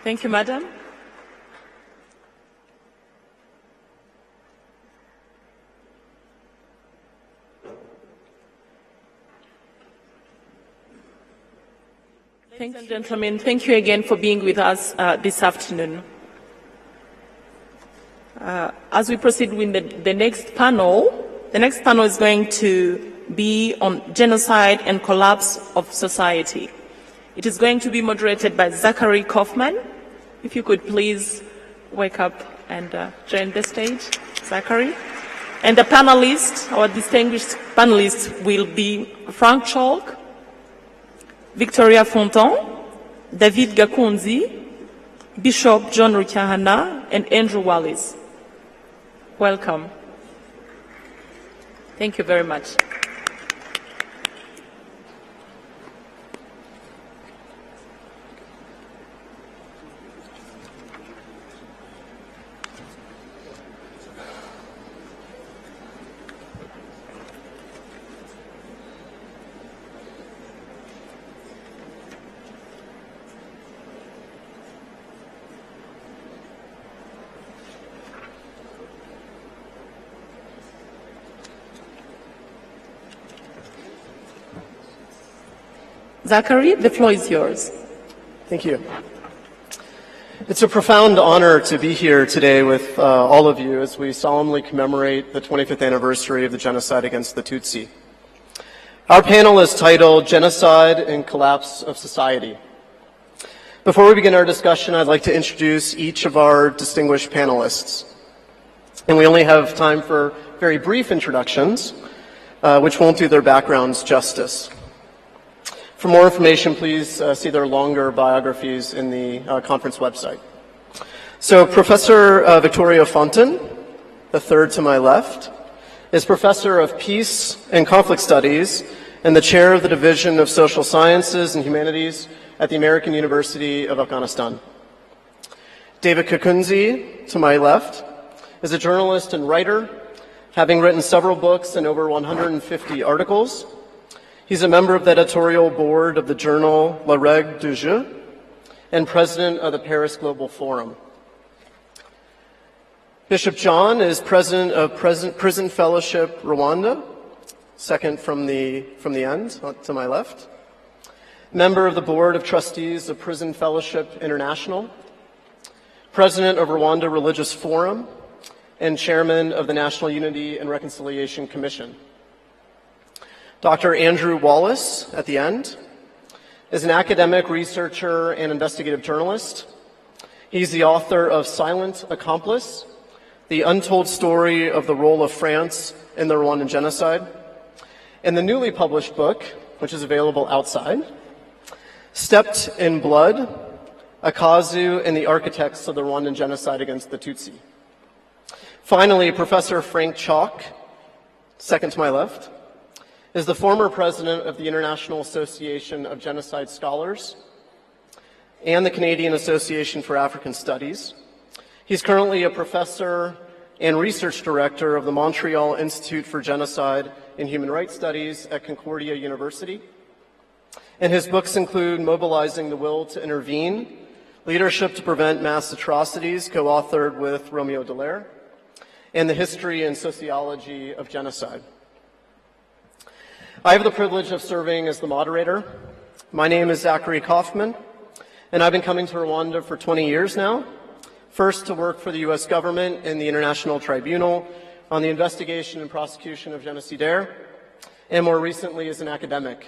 Thank you, Madam. Ladies and gentlemen, thank you again for being with us this afternoon. As we proceed with the next panel is going to be on genocide and collapse of society. It is going to be moderated by Zachary Kaufman. If you could please wake up and join the stage, Zachary. And the panelists, our distinguished panelists, will be Frank Chalk, Victoria Fonton, David Gakunzi, Bishop John Rukyahana, and Andrew Wallis. Welcome. Thank you very much. Zachary, the floor is yours. Thank you. It's a profound honor to be here today with all of you as we solemnly commemorate the 25th anniversary of the genocide against the Tutsi. Our panel is titled Genocide and Collapse of Society. Before we begin our discussion, I'd like to introduce each of our distinguished panelists. And we only have time for very brief introductions, which won't do their backgrounds justice. For more information, please see their longer biographies in the conference website. So Professor Victoria Fonton, the third to my left, is Professor of Peace and Conflict Studies and the Chair of the Division of Social Sciences and Humanities at the American University of Afghanistan. David Kakunzi, to my left, is a journalist and writer, having written several books and over 150 articles. He's a member of the editorial board of the journal La Règle du Jeu and president of the Paris Global Forum. Bishop John is president of Prison Fellowship Rwanda, second from the end, to my left. Member of the board of trustees of Prison Fellowship International, president of Rwanda Religious Forum, and chairman of the National Unity and Reconciliation Commission. Dr. Andrew Wallis, at the end, is an academic researcher and investigative journalist. He's the author of Silent Accomplice, The Untold Story of the Role of France in the Rwandan Genocide, and the newly published book, which is available outside, Steeped in Blood, Akazu and the Architects of the Rwandan Genocide against the Tutsi. Finally, Professor Frank Chalk, second to my left, is the former president of the International Association of Genocide Scholars and the Canadian Association for African Studies. He's currently a professor and research director of the Montreal Institute for Genocide and Human Rights Studies at Concordia University. And his books include Mobilizing the Will to Intervene, Leadership to Prevent Mass Atrocities, co-authored with Romeo Dallaire, and The History and Sociology of Genocide. I have the privilege of serving as the moderator. My name is Zachary Kaufman, and I've been coming to Rwanda for 20 years now, first to work for the U.S. government in the International Tribunal on the investigation and prosecution of genocidaires, and more recently as an academic.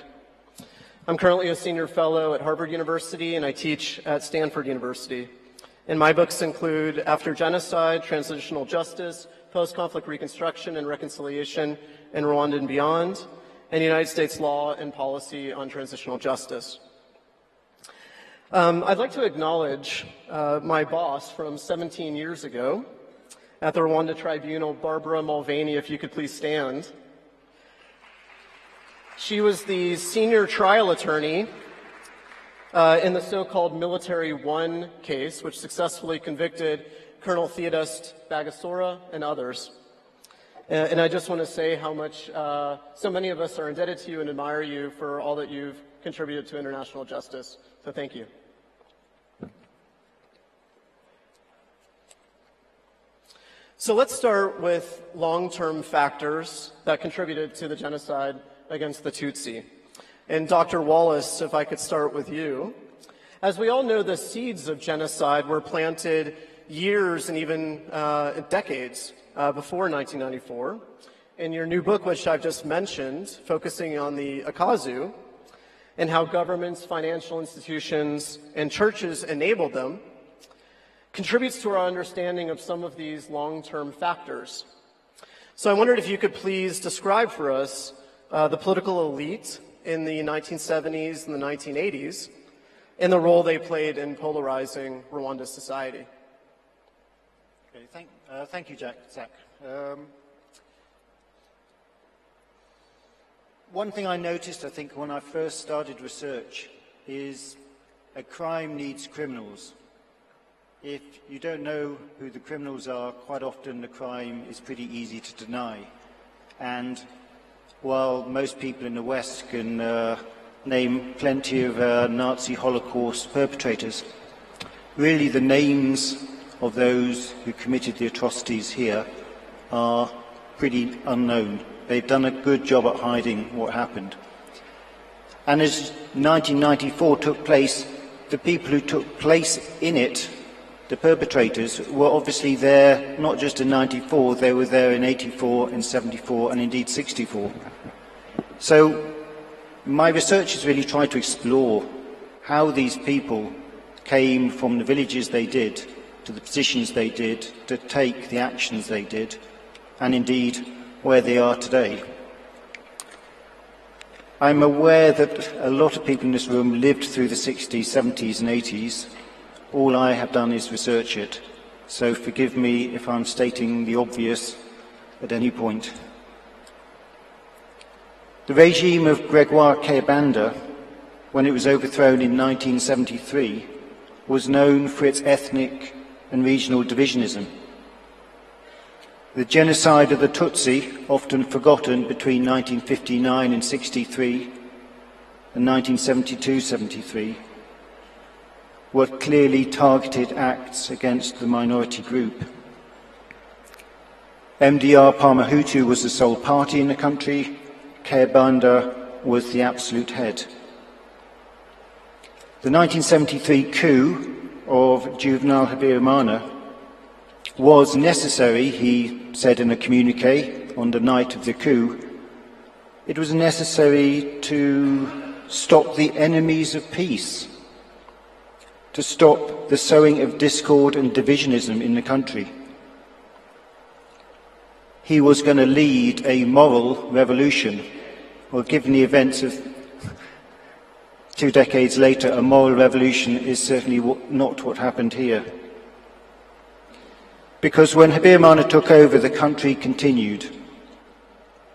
I'm currently a senior fellow at Harvard University, and I teach at Stanford University. And my books include After Genocide, Transitional Justice, Post-Conflict Reconstruction and Reconciliation in Rwanda and Beyond, and United States Law and Policy on Transitional Justice. I'd like to acknowledge my boss from 17 years ago at the Rwanda Tribunal, Barbara Mulvaney, if you could please stand. She was the senior trial attorney in the so-called Military One case, which successfully convicted Colonel Theodest Bagasora and others. And I just want to say how much so many of us are indebted to you and admire you for all that you've contributed to international justice. So thank you. So let's start with long-term factors that contributed to the genocide against the Tutsi. And Dr. Wallace, if I could start with you. As we all know, the seeds of genocide were planted years and even decades before 1994. In your new book, which I've just mentioned, focusing on the Akazu and how governments, financial institutions, and churches enabled them, contributes to our understanding of some of these long-term factors. So I wondered if you could please describe for us the political elite in the 1970s and the 1980s and the role they played in polarizing Rwanda's society. Okay, thank you, Zach. One thing I noticed, I think, when I first started research is a crime needs criminals. If you don't know who the criminals are, quite often the crime is pretty easy to deny. And while most people in the West can name plenty of Nazi Holocaust perpetrators, really the names of those who committed the atrocities here are pretty unknown. They've done a good job at hiding what happened. And as 1994 took place, the people who took place in it, the perpetrators, were obviously there not just in 94, they were there in 84, in 74, and indeed 64. So my research has really tried to explore how these people came from the villages they did to the positions they did, to take the actions they did, and indeed where they are today. I'm aware that a lot of people in this room lived through the 60s, 70s and 80s. All I have done is research it, so forgive me if I'm stating the obvious at any point. The regime of Gregoire Kayibanda, when it was overthrown in 1973, was known for its ethnic and regional divisionism. The genocide of the Tutsi, often forgotten between 1959 and 63 and 1972-73, were clearly targeted acts against the minority group. MDR Parmahutu was the sole party in the country. Kayibanda was the absolute head. The 1973 coup of Juvenal Habyarimana was necessary, he said in a communique on the night of the coup. It was necessary to stop the enemies of peace, to stop the sowing of discord and divisionism in the country. He was going to lead a moral revolution. Well, given the events of 2 decades later, a moral revolution is certainly not what happened here. Because when Habyarimana took over, the country continued.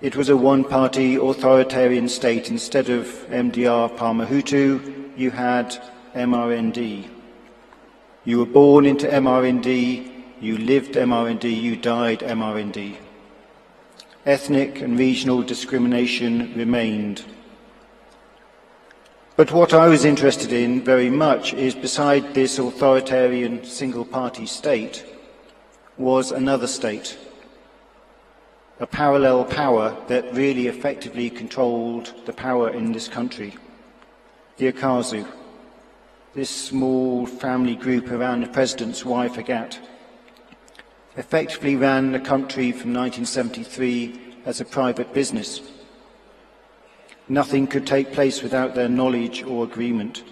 It was a one-party authoritarian state. Instead of MDR Parmahutu, you had MRND. You were born into MRND, you lived MRND, you died MRND. Ethnic and regional discrimination remained. But what I was interested in very much is, beside this authoritarian single-party state, was another state, a parallel power that really effectively controlled the power in this country, the Akazu, this small family group around the president's wife, Agathe, effectively ran the country from 1973 as a private business. Nothing could take place without their knowledge or agreement.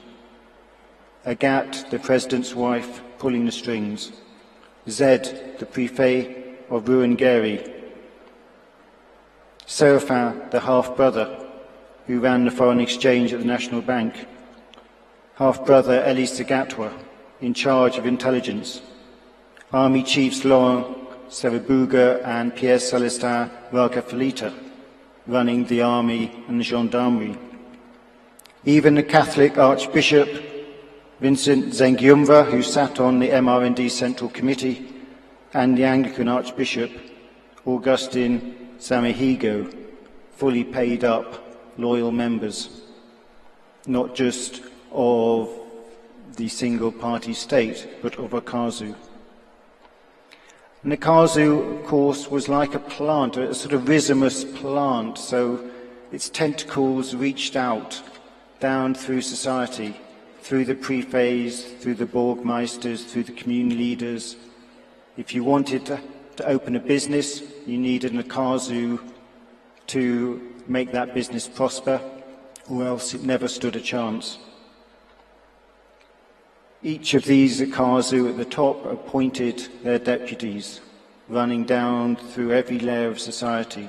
Agathe, the president's wife, pulling the strings. Zed, the prefet of Ruhengeri. Seraphin, the half-brother, who ran the foreign exchange at the National Bank. Half-brother Elie Segatwa, in charge of intelligence. Army chiefs Laurent Serubuga and Pierre Celestin Rwagatafilita, running the army and the gendarmerie. Even the Catholic Archbishop Vincent Zengyumva, who sat on the MRND Central Committee, and the Anglican Archbishop Augustine Samahigo, fully paid up loyal members, not just of the single-party state, but of Akazu. And the Kazu, of course, was like a plant, a sort of rhizomous plant, so its tentacles reached out down through society, through the prefets, through the Burgmeisters, through the community leaders. If you wanted to open a business, you needed a Kazu to make that business prosper, or else it never stood a chance. Each of these Kazu at the top appointed their deputies, running down through every layer of society.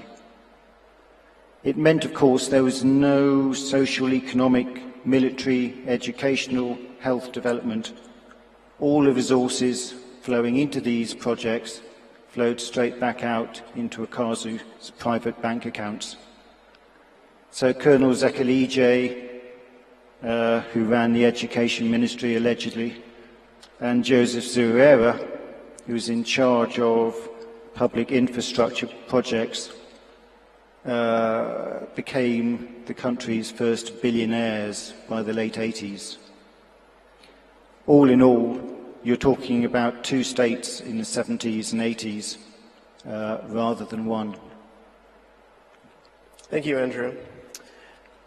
It meant, of course, there was no social, economic, military, educational, health development. All the resources flowing into these projects flowed straight back out into a Kazu's private bank accounts. So Colonel Zekalije, who ran the education ministry allegedly, and Joseph Zuera, who was in charge of public infrastructure projects, became the country's first billionaires by the late 80s. All in all, you're talking about two states in the 70s and 80s rather than one. Thank you, Andrew.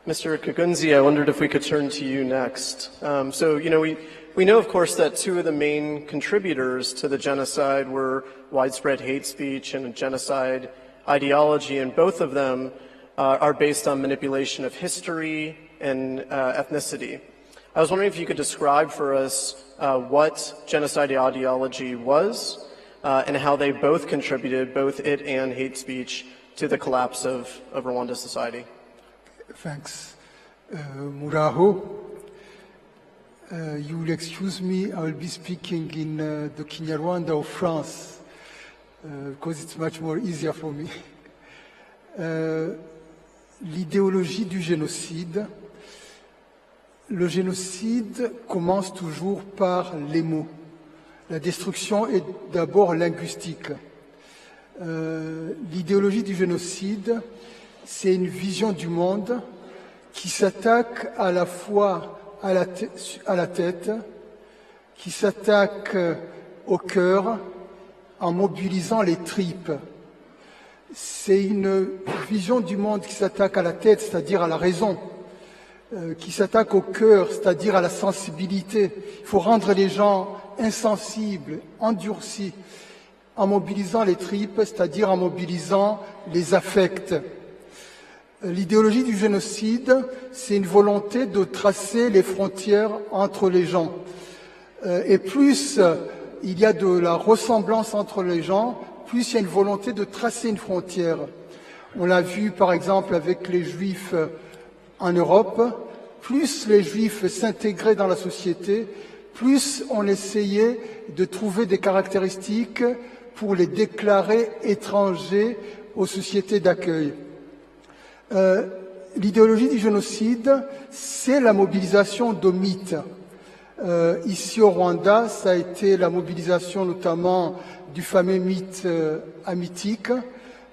Mr. Kagunzi, I wondered if we could turn to you next. We know, of course, that two of the main contributors to the genocide were widespread hate speech and a genocide ideology, and both of them are based on manipulation of history and ethnicity. I was wondering if you could describe for us what genocide ideology was and how they both contributed, both it and hate speech, to the collapse of Rwanda society. Thanks. Muraho, you will excuse me, I will be speaking in the Kinyarwanda of France, because it's much more easier for me. L'idéologie du génocide. Le génocide commence toujours par les mots. La destruction est d'abord linguistique. L'idéologie du génocide, c'est une vision du monde qui s'attaque à la fois à la tête, qui s'attaque au cœur en mobilisant les tripes. C'est une vision du monde qui s'attaque à la tête, c'est-à-dire à la raison, qui s'attaque au cœur, c'est-à-dire à la sensibilité. Il faut rendre les gens insensibles, endurcis, en mobilisant les tripes, c'est-à-dire en mobilisant les affects. L'idéologie du génocide, c'est une volonté de tracer les frontières entre les gens. Et plus il y a de la ressemblance entre les gens, plus il y a une volonté de tracer une frontière. On l'a vu par exemple avec les Juifs en Europe, plus les Juifs s'intégraient dans la société, plus on essayait de trouver des caractéristiques pour les déclarer étrangers aux sociétés d'accueil. L'idéologie du génocide, c'est la mobilisation de mythes. Ici au Rwanda, ça a été la mobilisation notamment du fameux mythe hamitique,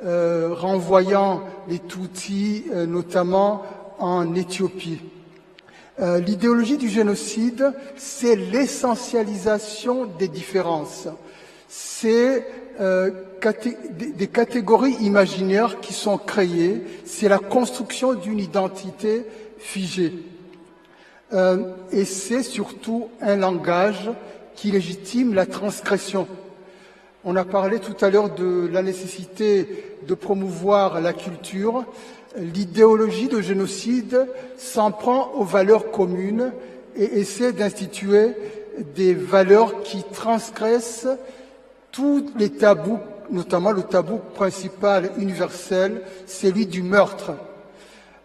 renvoyant les Tutsis notamment en Éthiopie. L'idéologie du génocide, c'est l'essentialisation des différences. C'est des catégories imaginaires qui sont créées, c'est la construction d'une identité figée. Et c'est surtout un langage qui légitime la transgression. On a parlé tout à l'heure de la nécessité de promouvoir la culture. L'idéologie de génocide s'en prend aux valeurs communes et essaie d'instituer des valeurs qui transgressent tous les tabous, notamment le tabou principal universel, celui du meurtre.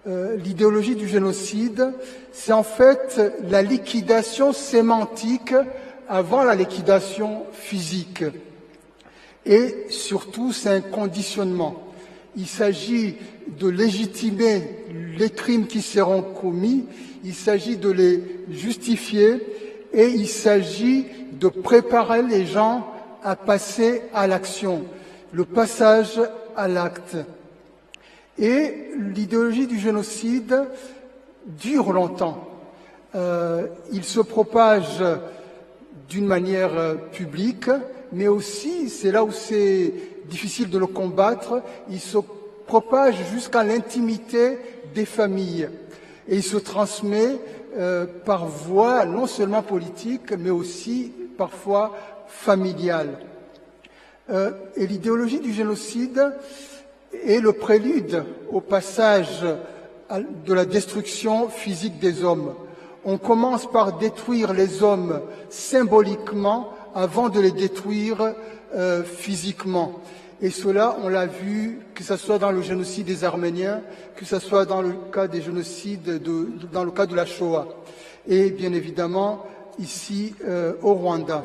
L'idéologie du génocide, c'est en fait la liquidation sémantique avant la liquidation physique. Et surtout, c'est un conditionnement. Il s'agit de légitimer les crimes qui seront commis, il s'agit de les justifier et il s'agit de préparer les gens à passer à l'action, le passage à l'acte. Et l'idéologie du génocide dure longtemps. Il se propage d'une manière publique, mais aussi, c'est là où c'est difficile de le combattre, il se propage jusqu'à l'intimité des familles et il se transmet par voie non seulement politique, mais aussi parfois familiale. Et l'idéologie du génocide est le prélude au passage de la destruction physique des hommes. On commence par détruire les hommes symboliquement avant de les détruire physiquement. Et cela, on l'a vu, que ce soit dans le génocide des Arméniens, que ce soit dans le cas des génocides, dans le cas de la Shoah, et bien évidemment ici au Rwanda.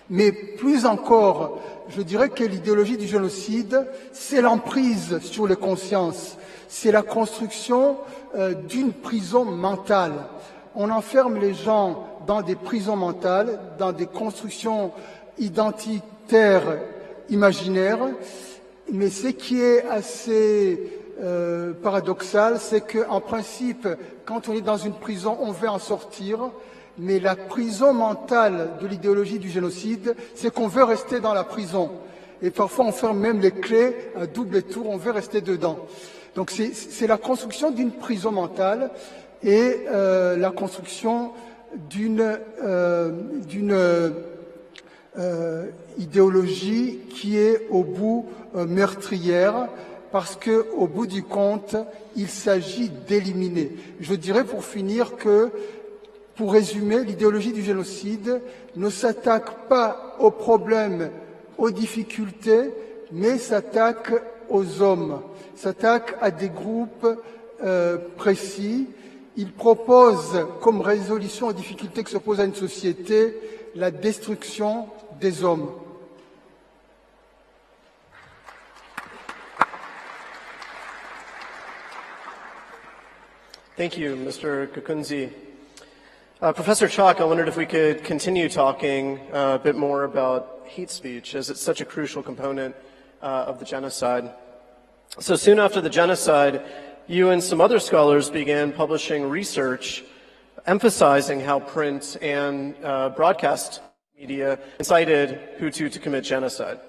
Mais plus encore, je dirais que l'idéologie du génocide, c'est l'emprise sur les consciences, c'est la construction d'une prison mentale. On enferme les gens dans des prisons mentales, dans des constructions identitaires imaginaires, mais ce qui est assez paradoxal, c'est qu'en principe, quand on est dans une prison, on veut en sortir, mais la prison mentale de l'idéologie du génocide, c'est qu'on veut rester dans la prison. Et parfois, on ferme même les clés à double tour, on veut rester dedans. Donc c'est la construction d'une prison mentale et la construction d'une idéologie qui est au bout meurtrière, parce que au bout du compte, il s'agit d'éliminer. Je dirais pour finir que, pour résumer, l'idéologie du génocide ne s'attaque pas aux problèmes, aux difficultés, mais s'attaque aux hommes, s'attaque à des groupes précis. Il propose comme résolution aux difficultés que se pose à une société la destruction des hommes. Thank you, Mr. Kakunzi. Professor Chalk, I wondered if we could continue talking a bit more about hate speech, as it's such a crucial component of the genocide. So soon after the genocide, you and some other scholars began publishing research emphasizing how print and broadcast media incited Hutu to commit genocide.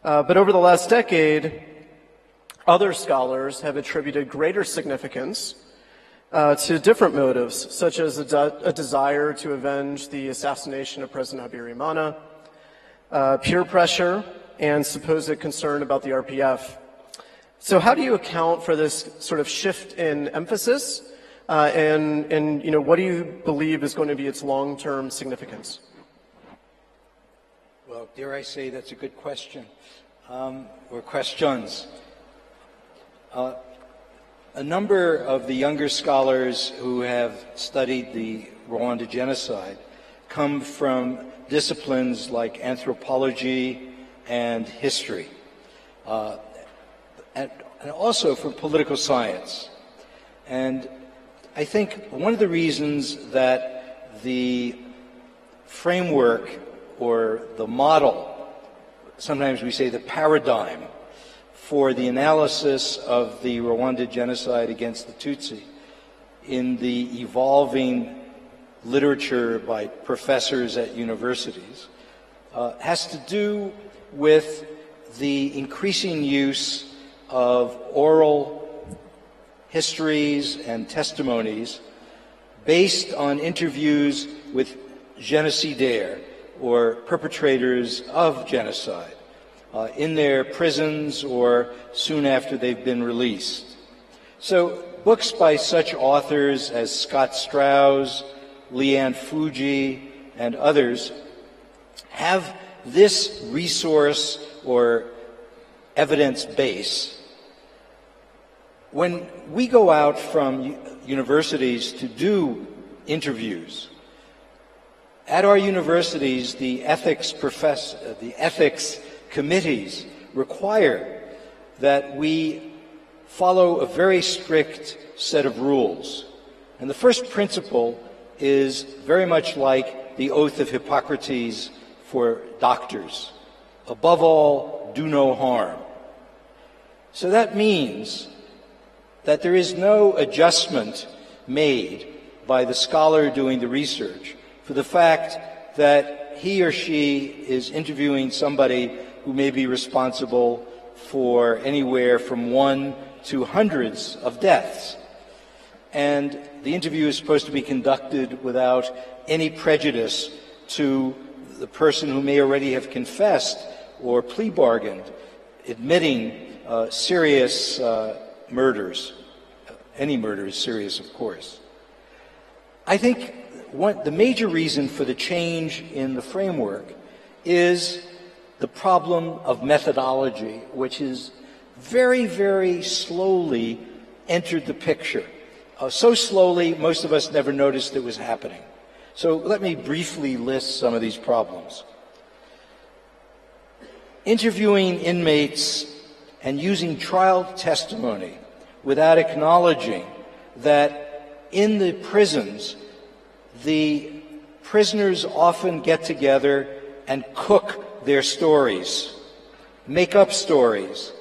But over the last decade, other scholars have attributed greater significance to different motives, such as a desire to avenge the assassination of President Habyarimana, peer pressure, and supposed concern about the RPF. So how do you account for this sort of shift in emphasis, and you know, what do you believe is going to be its long-term significance? Well, dare I say that's a good question, or questions. A number of the younger scholars who have studied the Rwanda genocide come from disciplines like anthropology and history, and also from political science. And I think one of the reasons that the framework or the model, sometimes we say the paradigm, for the analysis of the Rwanda genocide against the Tutsi in the evolving literature by professors at universities has to do with the increasing use of oral histories and testimonies based on interviews with génocidaires, or perpetrators of genocide, in their prisons or soon after they've been released. So books by such authors as Scott Strauss, Leanne Fuji, and others have this resource or evidence base. When we go out from universities to do interviews, at our universities, the ethics committees require that we follow a very strict set of rules. And the first principle is very much like the oath of Hippocrates for doctors. Above all, do no harm. So that means that there is no adjustment made by the scholar doing the research for the fact that he or she is interviewing somebody who may be responsible for anywhere from 1 to hundreds of deaths. And the interview is supposed to be conducted without any prejudice to the person who may already have confessed or plea bargained, admitting serious murders. Any murder is serious, of course. I think the major reason for the change in the framework is the problem of methodology, which is very, very slowly entered the picture. So slowly, most of us never noticed it was happening. So let me briefly list some of these problems. Interviewing inmates and using trial testimony without acknowledging that in the prisons, the prisoners often get together and cook their stories, make up stories.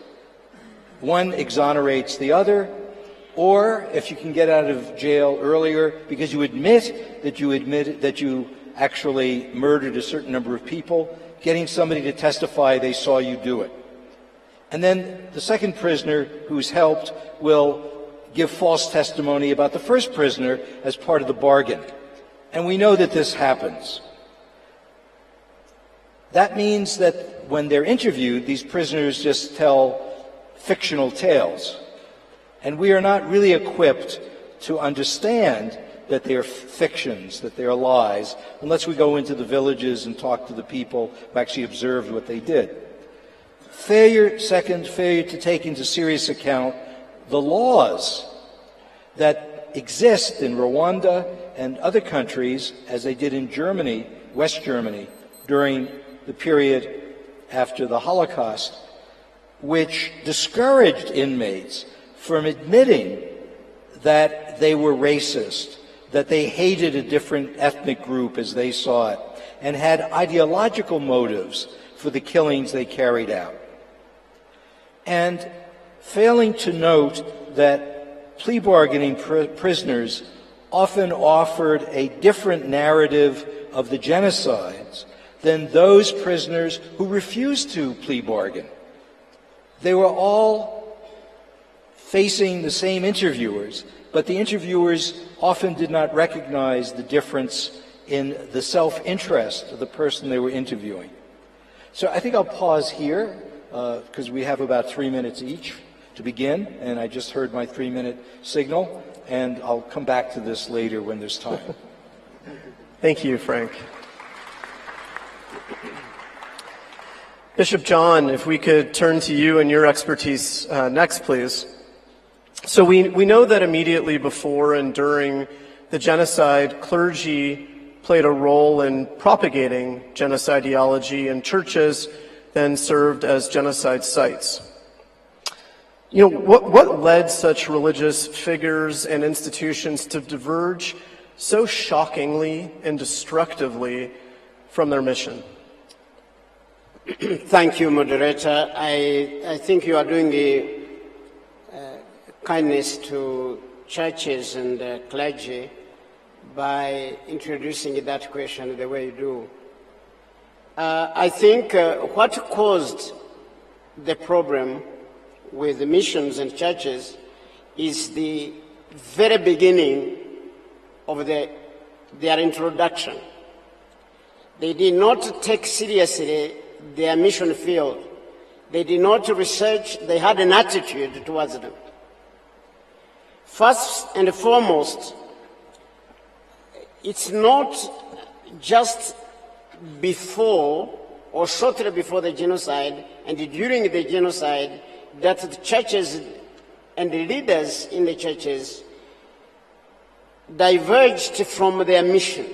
One exonerates the other, or if you can get out of jail earlier because you admit that you actually murdered a certain number of people, getting somebody to testify they saw you do it. And then the second prisoner who's helped will give false testimony about the first prisoner as part of the bargain. And we know that this happens. That means that when they're interviewed, these prisoners just tell fictional tales. And we are not really equipped to understand that they're fictions, that they're lies, unless we go into the villages and talk to the people who actually observed what they did. Failure to take into serious account the laws that exist in Rwanda and other countries, as they did in Germany, West Germany, during the period after the Holocaust, which discouraged inmates from admitting that they were racist, that they hated a different ethnic group as they saw it, and had ideological motives for the killings they carried out. And failing to note that plea bargaining prisoners often offered a different narrative of the genocides than those prisoners who refused to plea bargain. They were all facing the same interviewers, but the interviewers often did not recognize the difference in the self-interest of the person they were interviewing. So I think I'll pause here, because we have about 3 minutes each to begin, and I just heard my 3-minute signal, and I'll come back to this later when there's time. Thank you, Frank. Bishop John, if we could turn to you and your expertise next, please. So we know that immediately before and during the genocide, clergy played a role in propagating genocide ideology, and churches then served as genocide sites. You know, what led such religious figures and institutions to diverge so shockingly and destructively from their mission? Thank you, moderator. I think you are doing a kindness to churches and clergy by introducing that question the way you do. I think what caused the problem with the missions and churches is the very beginning of their introduction. They did not take seriously their mission field. They did not research, they had an attitude towards them. First and foremost, it's not just before or shortly before the genocide and during the genocide that the churches and the leaders in the churches diverged from their mission.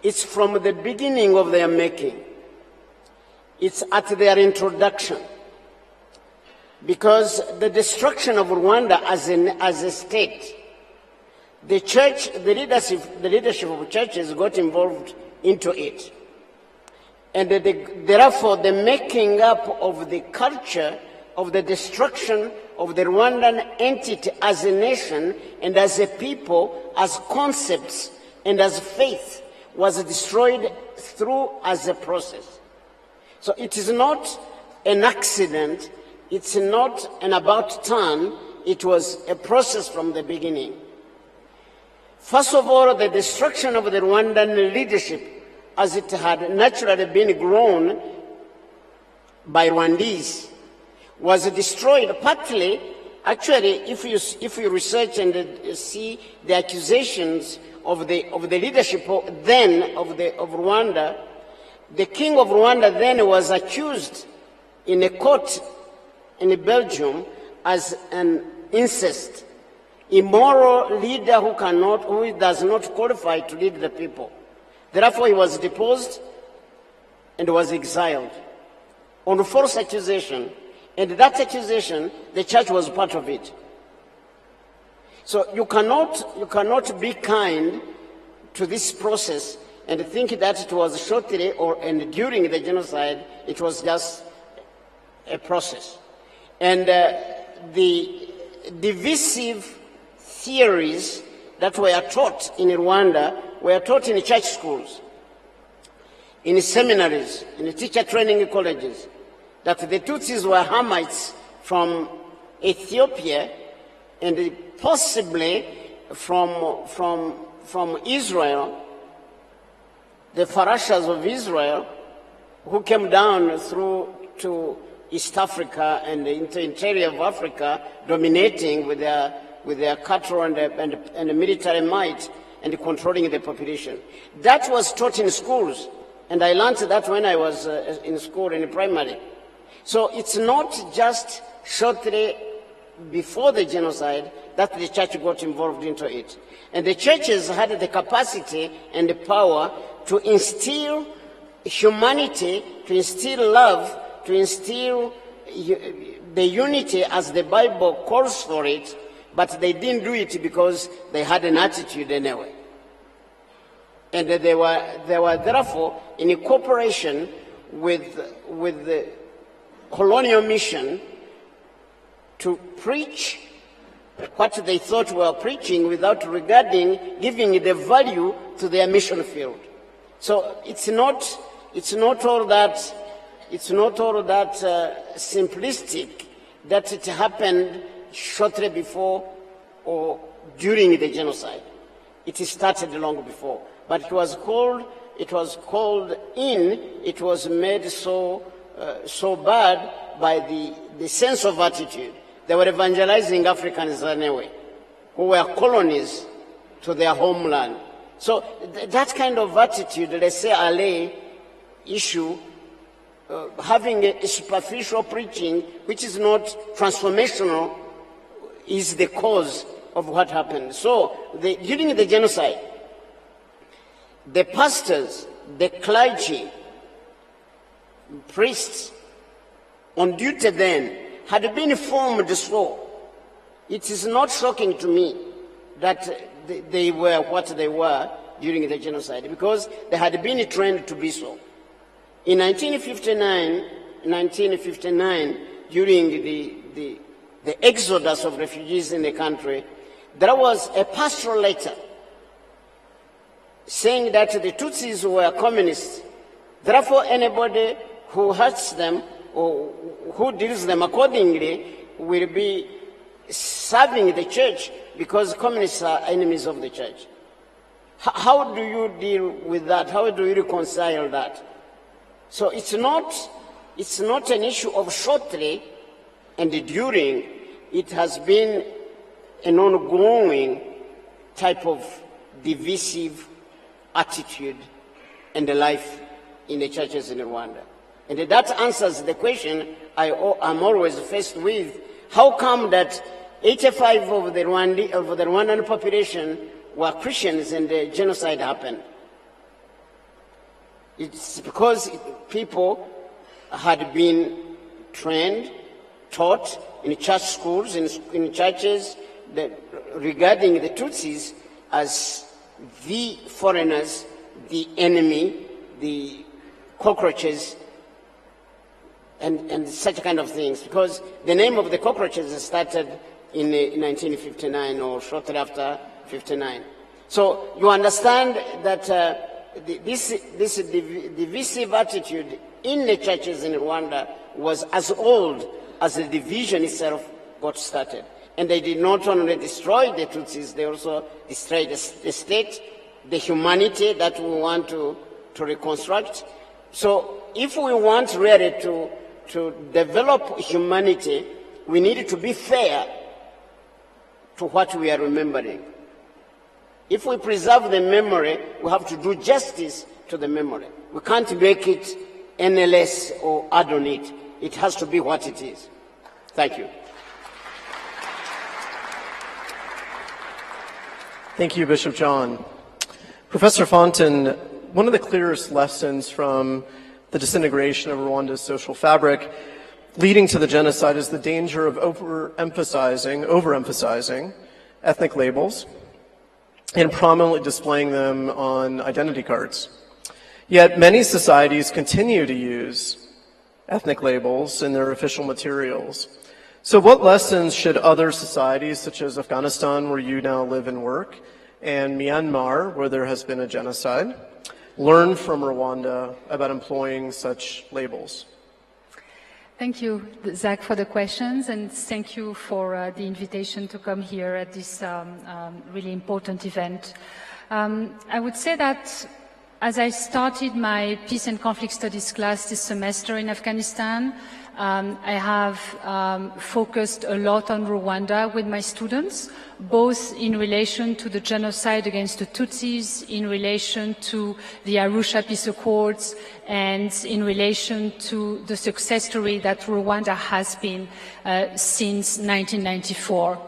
It's from the beginning of their making. It's at their introduction. Because the destruction of Rwanda as a state, the church, the leadership of churches got involved into it. And therefore, the making up of the culture of the destruction of the Rwandan entity as a nation and as a people, as concepts and as faith, was destroyed through as a process. So it is not an accident, it's not an about turn, it was a process from the beginning. First of all, the destruction of the Rwandan leadership, as it had naturally been grown by Rwandese, was destroyed partly. Actually, if you research and see the accusations of the leadership then of Rwanda, the king of Rwanda then was accused in a court in Belgium as an incest, immoral leader who does not qualify to lead the people. Therefore, he was deposed and was exiled on false accusation. And that accusation, the church was part of it. So you cannot be kind to this process and think that it was shortly and during the genocide, it was just a process. And the divisive theories that were taught in Rwanda were taught in church schools, in seminaries, in teacher training colleges, that the Tutsis were Hamites from Ethiopia and possibly from Israel, the Farashas of Israel, who came down through to East Africa and into interior of Africa, dominating with their cattle and military might and controlling the population. That was taught in schools, and I learned that when I was in school in primary. So it's not just shortly before the genocide that the church got involved into it. And the churches had the capacity and the power to instill humanity, to instill love, to instill the unity as the Bible calls for it, but they didn't do it because they had an attitude anyway. And they were therefore in cooperation with the colonial mission to preach what they thought were preaching without giving the value to their mission field. So it's not all that simplistic that it happened shortly before or during the genocide. It started long before, but it was made so bad by the sense of attitude. They were evangelizing Africans anyway, who were colonies to their homeland. So that kind of attitude, let's say LA issue, having a superficial preaching which is not transformational, is the cause of what happened. So during the genocide, the pastors, the clergy, priests on duty then had been formed so. It is not shocking to me that they were what they were during the genocide, because they had been trained to be so. In 1959, during the exodus of refugees in the country, there was a pastoral letter saying that the Tutsis were communists. Therefore, anybody who hurts them or who deals them accordingly will be serving the church, because communists are enemies of the church. How do you deal with that? How do you reconcile that? So it's not an issue of shortly and during. It has been an ongoing type of divisive attitude and life in the churches in Rwanda. And that answers the question I'm always faced with. How come that 85 of the Rwandan population were Christians and the genocide happened? It's because people had been trained, taught in church schools, in churches, regarding the Tutsis as the foreigners, the enemy, the cockroaches, and such kind of things. Because the name of the cockroaches started in 1959 or shortly after 59. So you understand that this divisive attitude in the churches in Rwanda was as old as the division itself got started. And they did not only destroy the Tutsis, they also destroyed the state, the humanity that we want to reconstruct. So if we want really to develop humanity, we need to be fair to what we are remembering. If we preserve the memory, we have to do justice to the memory. We can't make it any less or add on it. It has to be what it is. Thank you. Thank you, Bishop John. Professor Fontaine, one of the clearest lessons from the disintegration of Rwanda's social fabric leading to the genocide is the danger of overemphasizing ethnic labels and prominently displaying them on identity cards. Yet many societies continue to use ethnic labels in their official materials. So what lessons should other societies, such as Afghanistan, where you now live and work, and Myanmar, where there has been a genocide, learn from Rwanda about employing such labels? Thank you, Zach, for the questions, and thank you for the invitation to come here at this really important event. I would say that as I started my Peace and Conflict Studies class this semester in Afghanistan, I have focused a lot on Rwanda with my students, both in relation to the genocide against the Tutsis, in relation to the Arusha Peace Accords, and in relation to the success story that Rwanda has been since 1994.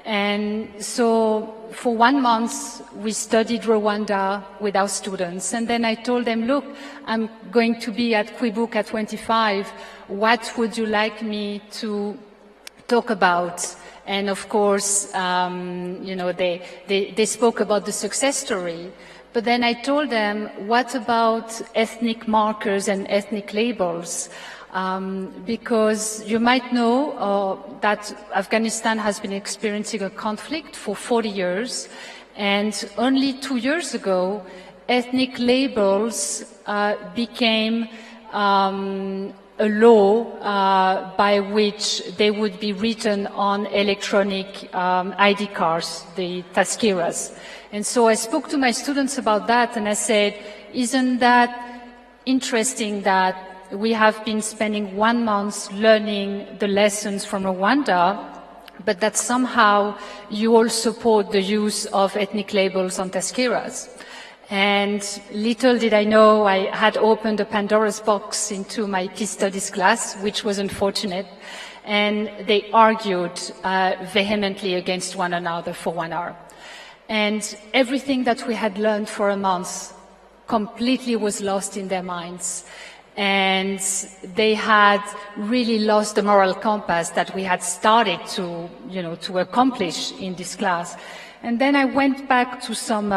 And so for 1 month, we studied Rwanda with our students. And then I told them, look, I'm going to be at Kwibuka at 25. What would you like me to talk about? And of course, they spoke about the success story. But then I told them, what about ethnic markers and ethnic labels? Because you might know that Afghanistan has been experiencing a conflict for 40 years, and only 2 years ago, ethnic labels became a law by which they would be written on electronic ID cards, the tazkiras. And so I spoke to my students about that, and I said, isn't that interesting that we have been spending 1 month learning the lessons from Rwanda, but that somehow you all support the use of ethnic labels on tazkiras. And little did I know, I had opened a Pandora's box into my peace studies class, which was unfortunate. And they argued vehemently against one another for 1 hour. And everything that we had learned for a month completely was lost in their minds. And they had really lost the moral compass that we had started to accomplish in this class. And then I went back to some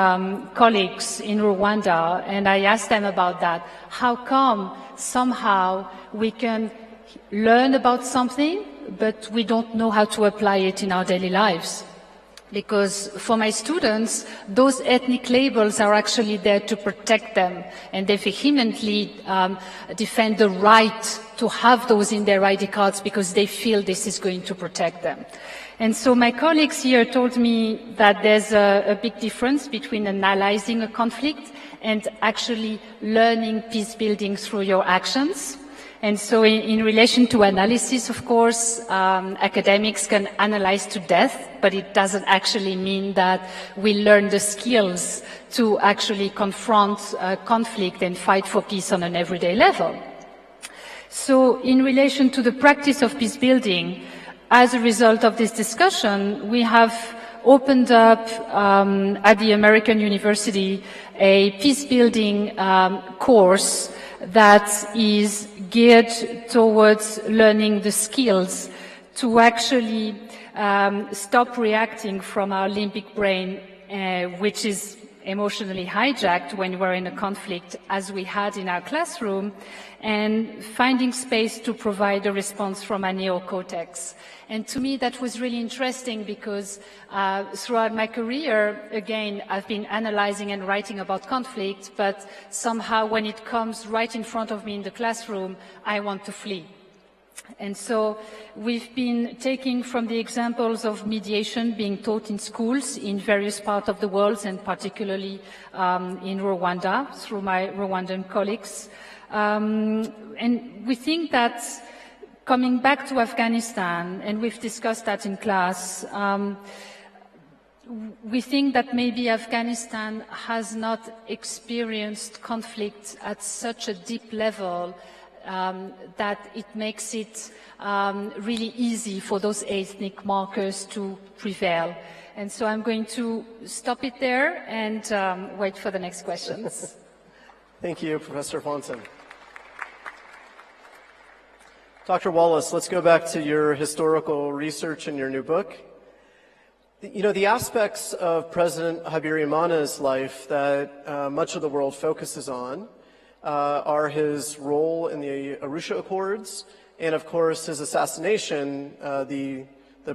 colleagues in Rwanda and I asked them about that. How come somehow we can learn about something, but we don't know how to apply it in our daily lives? Because for my students, those ethnic labels are actually there to protect them, and they vehemently defend the right to have those in their ID cards because they feel this is going to protect them. And so my colleagues here told me that there's a big difference between analyzing a conflict and actually learning peace building through your actions. And so in relation to analysis, of course, academics can analyze to death, but it doesn't actually mean that we learn the skills to actually confront conflict and fight for peace on an everyday level. So in relation to the practice of peace building, as a result of this discussion, we have opened up at the American University a peace building course that is geared towards learning the skills to actually stop reacting from our limbic brain, which is emotionally hijacked when we're in a conflict, as we had in our classroom, and finding space to provide a response from our neocortex. And to me, that was really interesting because throughout my career, again, I've been analyzing and writing about conflict, but somehow when it comes right in front of me in the classroom, I want to flee. And so we've been taking from the examples of mediation being taught in schools in various parts of the world, and particularly in Rwanda through my Rwandan colleagues. And we think that coming back to Afghanistan, and we've discussed that in class, we think that maybe Afghanistan has not experienced conflict at such a deep level that it makes it really easy for those ethnic markers to prevail. And so I'm going to stop it there and wait for the next questions. Thank you, Professor Fonson. Dr. Wallace, let's go back to your historical research in your new book. You know, the aspects of President Habyarimana's life that much of the world focuses on are his role in the Arusha Accords, and of course his assassination, the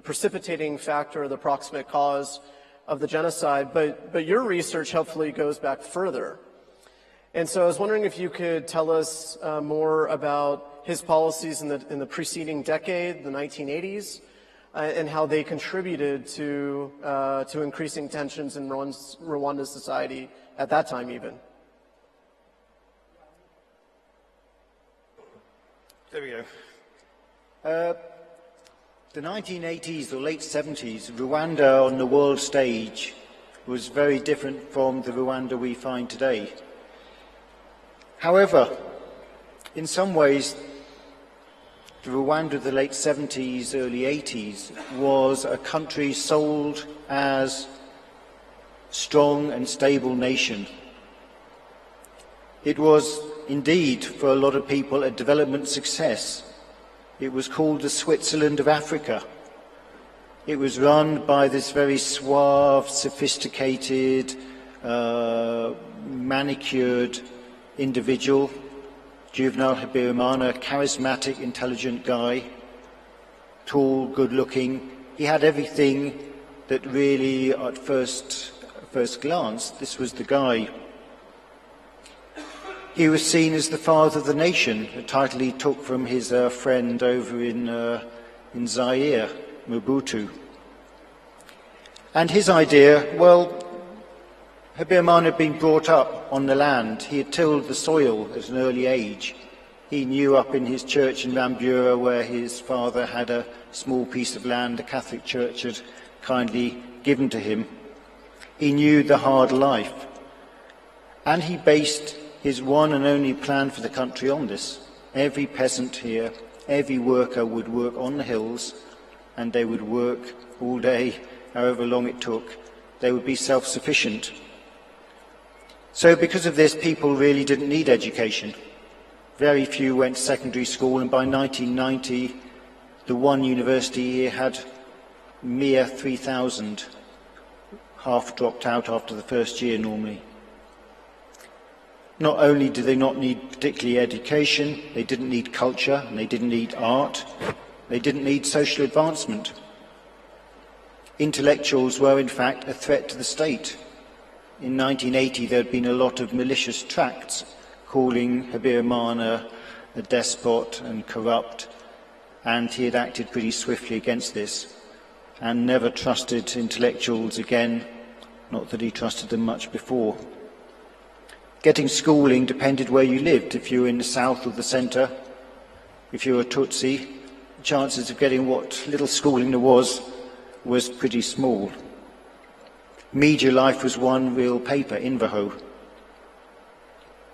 precipitating factor, the proximate cause of the genocide. But your research helpfully goes back further. And so I was wondering if you could tell us more about his policies in the preceding decade, the 1980s, and how they contributed to increasing tensions in Rwanda's society at that time even. There we go. The 1980s or late 70s, Rwanda on the world stage was very different from the Rwanda we find today. However, in some ways, the Rwanda of the late 70s, early 80s was a country sold as strong and stable nation. It was indeed, for a lot of people, a development success. It was called the Switzerland of Africa. It was run by this very suave, sophisticated, manicured individual, Juvenal Habyarimana, a charismatic, intelligent guy, tall, good-looking. He had everything that really, at first glance, this was the guy. He was seen as the father of the nation, a title he took from his friend over in Zaire, Mobutu. And his idea, well, Habyarimana had been brought up on the land. He had tilled the soil at an early age. He knew up in his church in Rambura, where his father had a small piece of land the Catholic Church had kindly given to him. He knew the hard life. And he based his one and only plan for the country on this. Every peasant here, every worker would work on the hills, and they would work all day, however long it took. They would be self-sufficient. So because of this, people really didn't need education. Very few went to secondary school, and by 1990, the one university here had mere 3,000. Half dropped out after the first year normally. Not only did they not need particularly education, they didn't need culture, and they didn't need art, they didn't need social advancement. Intellectuals were in fact a threat to the state. In 1980 there had been a lot of malicious tracts calling Habyarimana a despot and corrupt, and he had acted pretty swiftly against this and never trusted intellectuals again, not that he trusted them much before. Getting schooling depended where you lived. If you were in the south or the centre, if you were a Tutsi, the chances of getting what little schooling there was pretty small. Media life was one real paper, Invaho.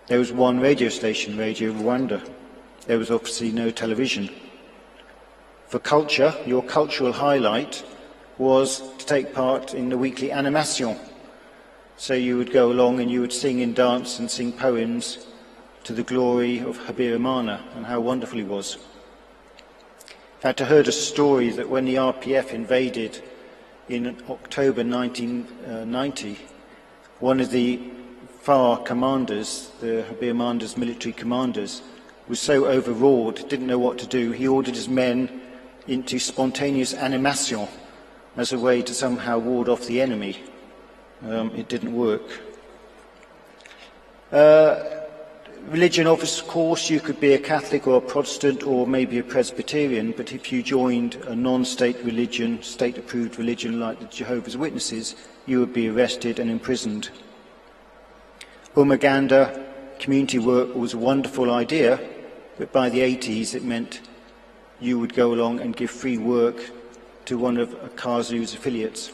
There was one radio station, Radio Rwanda. There was obviously no television. For culture, your cultural highlight was to take part in the weekly animation. So you would go along and you would sing and dance and sing poems to the glory of Habyarimana and how wonderful he was. In fact, I heard a story that when the RPF invaded in October 1990, one of the FAR commanders, the Habyarimana's military commanders, was so overawed, didn't know what to do, he ordered his men into spontaneous animation as a way to somehow ward off the enemy. It didn't work. Religion, of course, you could be a Catholic or a Protestant or maybe a Presbyterian, but if you joined a non-state religion, state-approved religion like the Jehovah's Witnesses, you would be arrested and imprisoned. Umaganda, community work was a wonderful idea, but by the 80s it meant you would go along and give free work to one of Kazu's affiliates,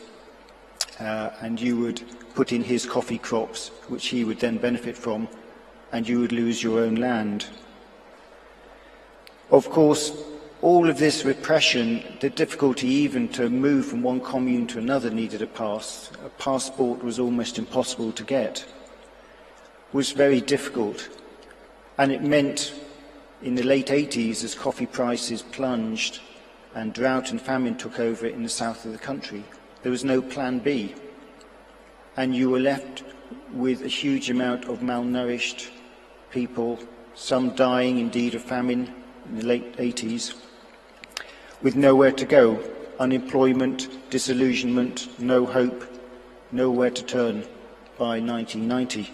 and you would put in his coffee crops, which he would then benefit from, and you would lose your own land. Of course, all of this repression, the difficulty even to move from one commune to another needed a pass. A passport was almost impossible to get, was very difficult, and it meant in the late 80s, as coffee prices plunged and drought and famine took over in the south of the country, there was no plan B, and you were left with a huge amount of malnourished people, some dying indeed of famine in the late 80s, with nowhere to go, unemployment, disillusionment, no hope, nowhere to turn by 1990.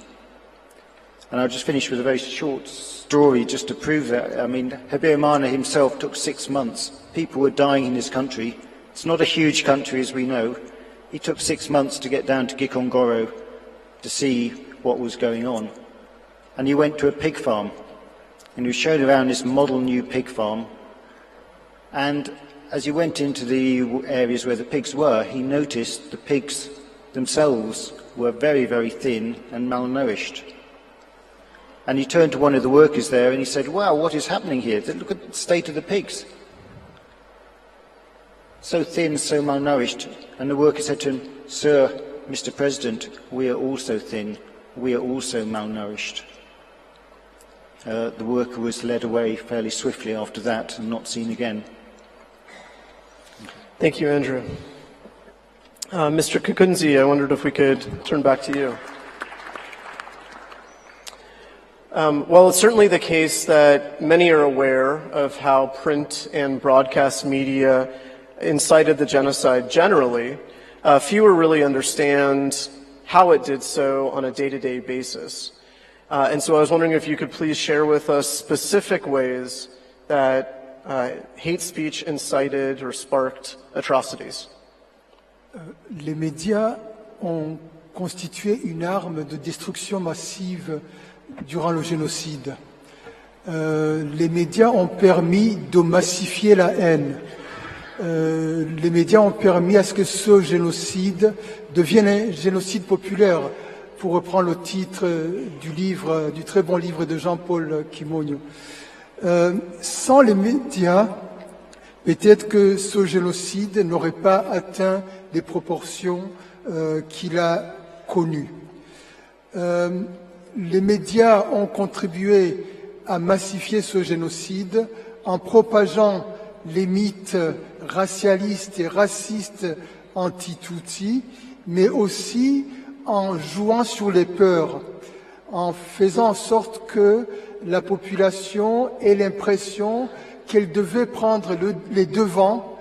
And I'll just finish with a very short story just to prove that. I mean, Habyarimana himself took 6 months. People were dying in his country. It's not a huge country, as we know. He took 6 months to get down to Gikongoro to see what was going on. And he went to a pig farm, and he was shown around this model new pig farm. And as he went into the areas where the pigs were, he noticed the pigs themselves were very, very thin and malnourished. And he turned to one of the workers there and he said, "Wow, what is happening here? Look at the state of the pigs. So thin, so malnourished." And the worker said to him, "Sir, Mr. President, we are also thin. We are also malnourished." The worker was led away fairly swiftly after that and not seen again. Thank you, Andrew. Mr. Kakunzi, I wondered if we could turn back to you. Well, it's certainly the case that many are aware of how print and broadcast media incited the genocide generally. Fewer really understand how it did so on a day-to-day basis. And so I was wondering if you could please share with us specific ways that hate speech incited or sparked atrocities. Les médias ont constitué une arme de destruction massive durant le génocide. Les médias ont permis de massifier la haine. Les médias ont permis à ce que ce génocide devienne un génocide populaire, pour reprendre le titre du livre, du très bon livre de Jean-Paul Kimonyo. Sans les médias, peut-être que ce génocide n'aurait pas atteint les proportions qu'il a connues. Les médias ont contribué à massifier ce génocide en propageant les mythes racialistes et racistes anti-Tutsi, mais aussi en jouant sur les peurs, en faisant en sorte que la population ait l'impression qu'elle devait prendre les devants,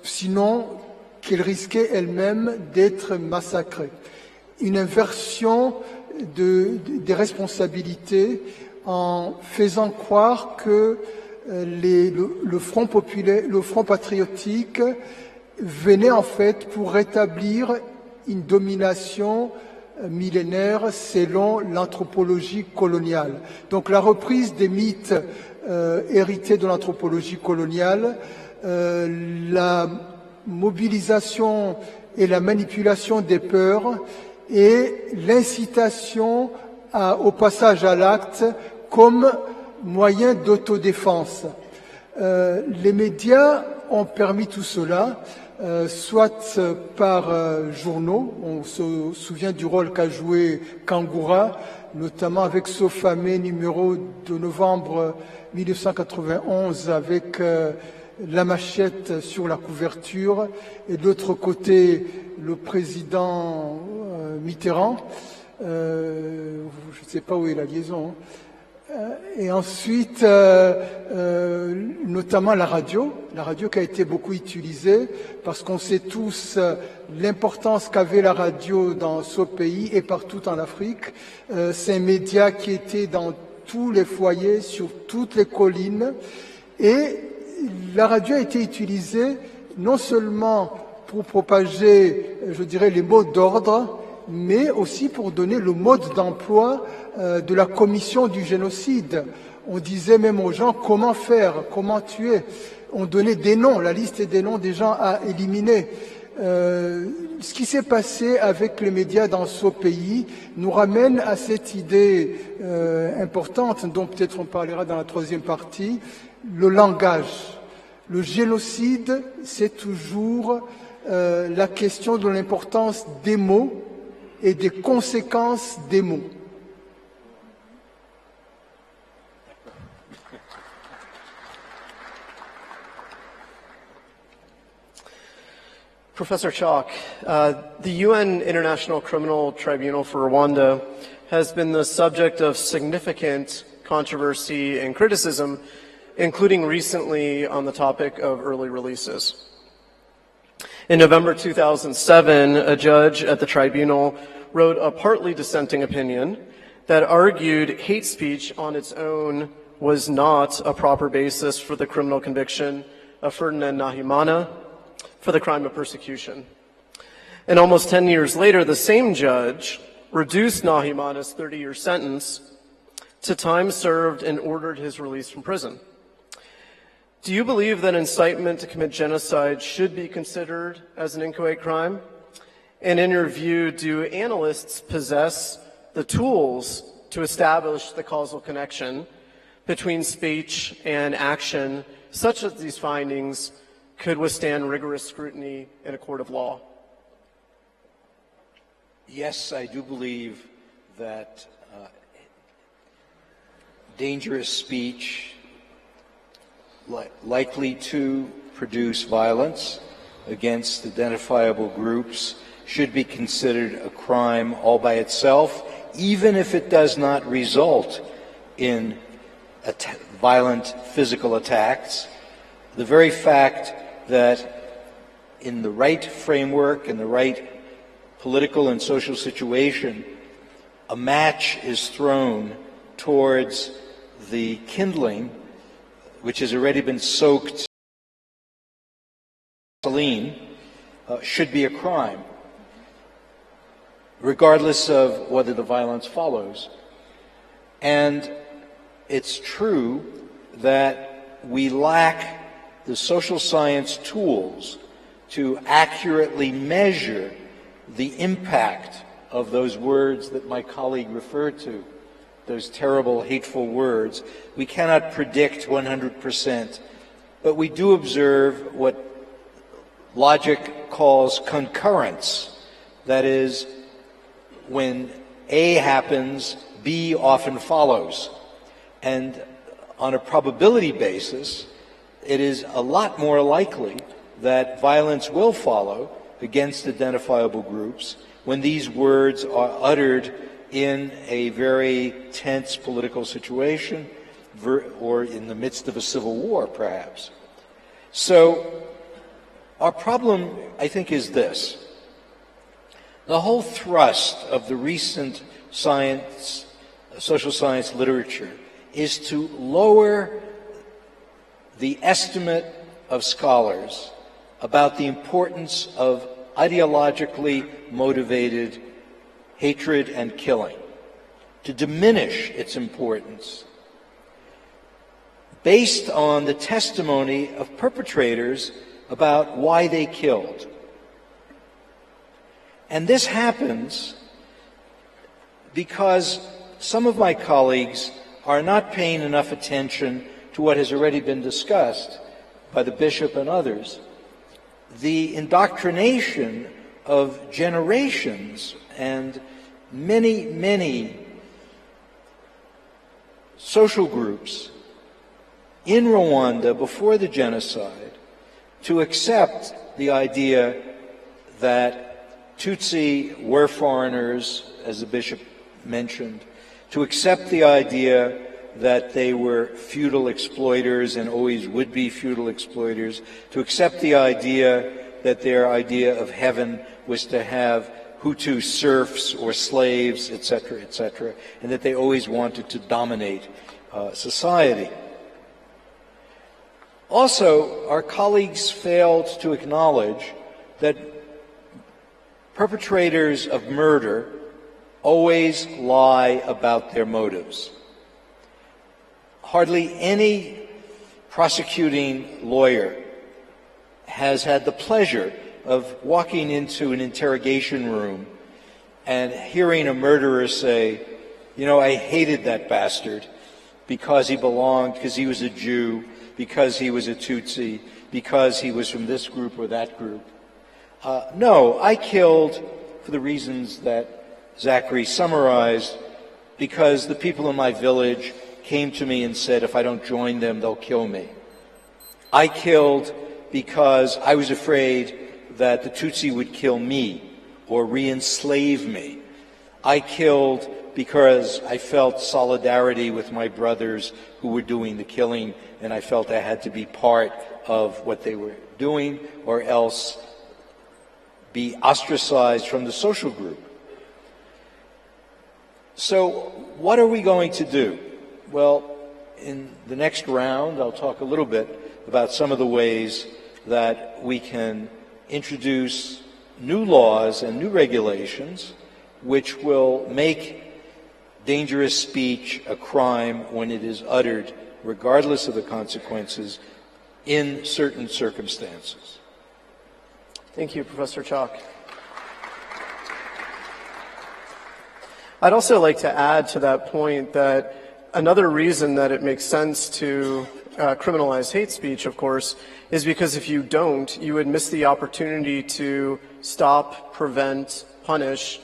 sinon qu'elle risquait elle-même d'être massacrée. Une inversion des responsabilités en faisant croire que le Front populaire, le Front patriotique venait en fait pour rétablir une domination millénaire selon l'anthropologie coloniale. Donc la reprise des mythes hérités de l'anthropologie coloniale, la mobilisation et la manipulation des peurs et l'incitation au passage à l'acte comme moyen d'autodéfense. Les médias ont permis tout cela, soit par journaux, on se souvient du rôle qu'a joué Kangoura, notamment avec ce fameux numéro de novembre 1991 avec la machette sur la couverture, et de l'autre côté, le président Mitterrand. Je ne sais pas où est la liaison. Et ensuite, notamment la radio qui a été beaucoup utilisée, parce qu'on sait tous l'importance qu'avait la radio dans ce pays et partout en Afrique. C'est un média qui était dans tous les foyers, sur toutes les collines, et la radio a été utilisée non seulement pour propager, je dirais, les mots d'ordre, mais aussi pour donner le mode d'emploi de la commission du génocide. On disait même aux gens comment faire, comment tuer. On donnait des noms, la liste des noms des gens à éliminer. Ce qui s'est passé avec les médias dans ce pays nous ramène à cette idée importante, dont peut-être on parlera dans la troisième partie, le langage. Le génocide, c'est toujours la question de l'importance des mots et des conséquences des mots. Professor Chalk, the UN International Criminal Tribunal for Rwanda has been the subject of significant controversy and criticism, including recently on the topic of early releases. In November 2007, a judge at the tribunal wrote a partly dissenting opinion that argued hate speech on its own was not a proper basis for the criminal conviction of Ferdinand Nahimana for the crime of persecution. And almost 10 years later, the same judge reduced Nahimana's 30-year sentence to time served and ordered his release from prison. Do you believe that incitement to commit genocide should be considered as an inchoate crime? And in your view, do analysts possess the tools to establish the causal connection between speech and action such that these findings could withstand rigorous scrutiny in a court of law? Yes, I do believe that dangerous speech likely to produce violence against identifiable groups should be considered a crime all by itself, even if it does not result in violent physical attacks. The very fact that in the right framework, in the right political and social situation, a match is thrown towards the kindling, which has already been soaked in gasoline, should be a crime, regardless of whether the violence follows. And it's true that we lack the social science tools to accurately measure the impact of those words that my colleague referred to, those terrible, hateful words. We cannot predict 100%, but we do observe what logic calls concurrence. That is, when A happens, B often follows. And on a probability basis, it is a lot more likely that violence will follow against identifiable groups when these words are uttered in a very tense political situation or in the midst of a civil war, perhaps. So our problem, I think, is this. The whole thrust of the recent science, social science literature is to lower the estimate of scholars about the importance of ideologically motivated hatred and killing, to diminish its importance based on the testimony of perpetrators about why they killed. And this happens because some of my colleagues are not paying enough attention to what has already been discussed by the bishop and others. The indoctrination of generations and many, many social groups in Rwanda before the genocide to accept the idea that Tutsi were foreigners, as the bishop mentioned, to accept the idea that they were feudal exploiters and always would be feudal exploiters, to accept the idea that their idea of heaven was to have Hutu serfs or slaves, etc., and that they always wanted to dominate society. Also, our colleagues failed to acknowledge that perpetrators of murder always lie about their motives. Hardly any prosecuting lawyer has had the pleasure of walking into an interrogation room and hearing a murderer say, you know, I hated that bastard because he was a Jew, because he was a Tutsi, because he was from this group or that group. No, I killed for the reasons that Zachary summarized, because the people in my village came to me and said, if I don't join them, they'll kill me. I killed because I was afraid that the Tutsi would kill me or re-enslave me. I killed because I felt solidarity with my brothers who were doing the killing, and I felt I had to be part of what they were doing, or else be ostracized from the social group. So what are we going to do? Well, in the next round, I'll talk a little bit about some of the ways that we can introduce new laws and new regulations which will make dangerous speech a crime when it is uttered, regardless of the consequences, in certain circumstances. Thank you, Professor Chalk. I'd also like to add to that point that another reason that it makes sense to criminalize hate speech, of course, is because if you don't, you would miss the opportunity to stop, prevent, punish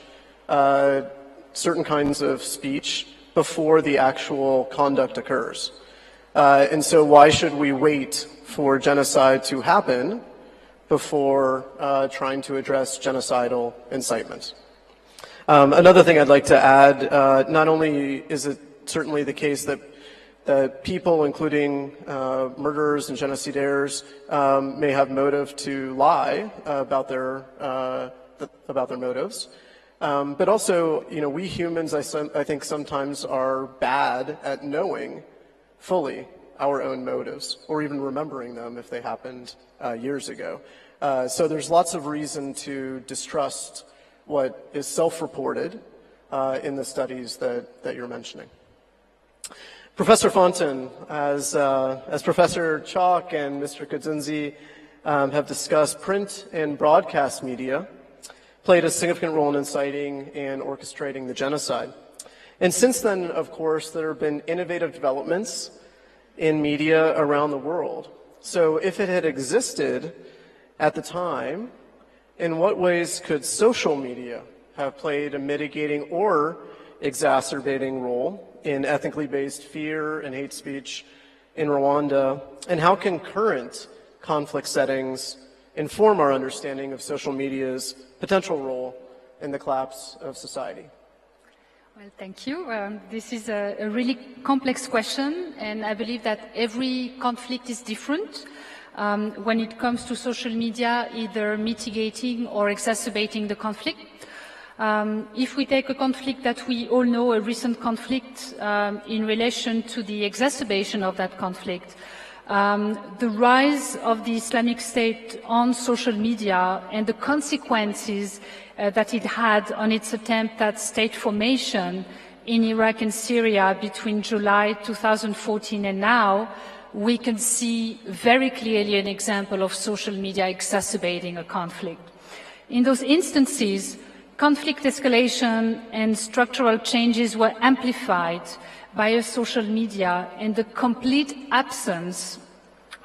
certain kinds of speech before the actual conduct occurs. And so why should we wait for genocide to happen before trying to address genocidal incitement? Another thing I'd like to add, not only is it certainly the case that people, including murderers and genocidaires, may have motive to lie about their motives, but also, you know, we humans, I think, sometimes are bad at knowing fully our own motives, or even remembering them if they happened years ago. So there's lots of reason to distrust what is self-reported in the studies that you're mentioning. Professor Fontaine, as Professor Chalk and Mr. Kudzinzi have discussed, print and broadcast media played a significant role in inciting and orchestrating the genocide. And since then, of course, there have been innovative developments in media around the world. So if it had existed at the time, in what ways could social media have played a mitigating or exacerbating role in ethnically based fear and hate speech in Rwanda? And how can current conflict settings inform our understanding of social media's potential role in the collapse of society? Well, thank you. This is a really complex question, and I believe that every conflict is different when it comes to social media, either mitigating or exacerbating the conflict. If we take a conflict that we all know, a recent conflict in relation to the exacerbation of that conflict, the rise of the Islamic State on social media and the consequences that it had on its attempt at state formation in Iraq and Syria between July 2014 and now, we can see very clearly an example of social media exacerbating a conflict. In those instances, conflict escalation and structural changes were amplified by social media and the complete absence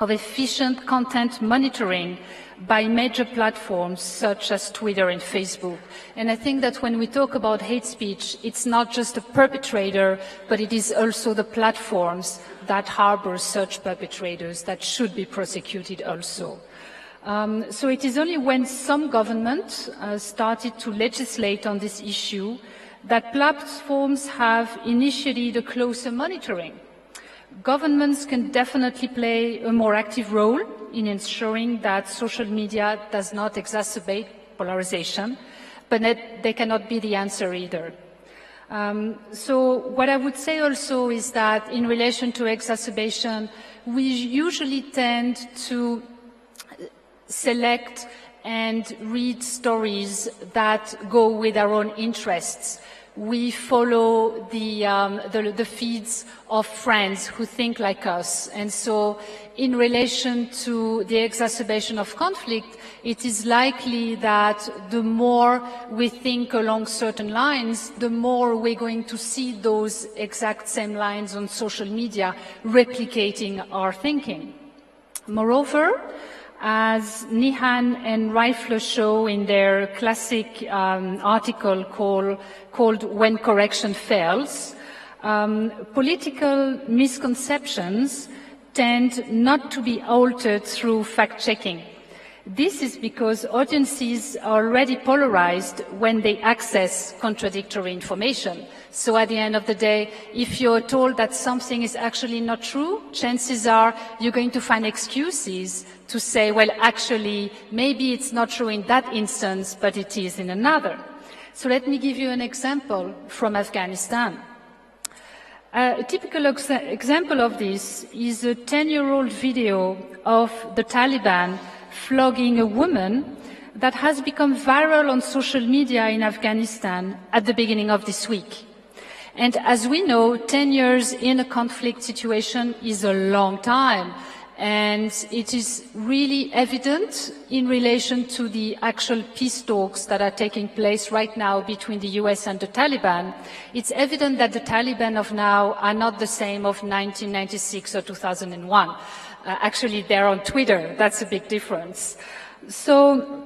of efficient content monitoring by major platforms such as Twitter and Facebook. And I think that when we talk about hate speech, it's not just the perpetrator, but it is also the platforms that harbor such perpetrators that should be prosecuted also. So it is only when some government started to legislate on this issue that platforms have initiated a closer monitoring. Governments can definitely play a more active role in ensuring that social media does not exacerbate polarization, but they cannot be the answer either. So what I would say also is that in relation to exacerbation, we usually tend to select and read stories that go with our own interests. We follow the feeds of friends who think like us. And so in relation to the exacerbation of conflict, it is likely that the more we think along certain lines, the more we're going to see those exact same lines on social media replicating our thinking. Moreover, as Nihan and Reifler show in their classic article called When Correction Fails, political misconceptions tend not to be altered through fact-checking. This is because audiences are already polarized when they access contradictory information. So at the end of the day, if you're told that something is actually not true, chances are you're going to find excuses to say, well, actually, maybe it's not true in that instance, but it is in another. So let me give you an example from Afghanistan. A typical example of this is a 10-year-old video of the Taliban flogging a woman that has become viral on social media in Afghanistan at the beginning of this week. And as we know, 10 years in a conflict situation is a long time. And it is really evident in relation to the actual peace talks that are taking place right now between the US and the Taliban. It's evident that the Taliban of now are not the same of 1996 or 2001. Actually, they're on Twitter. That's a big difference. So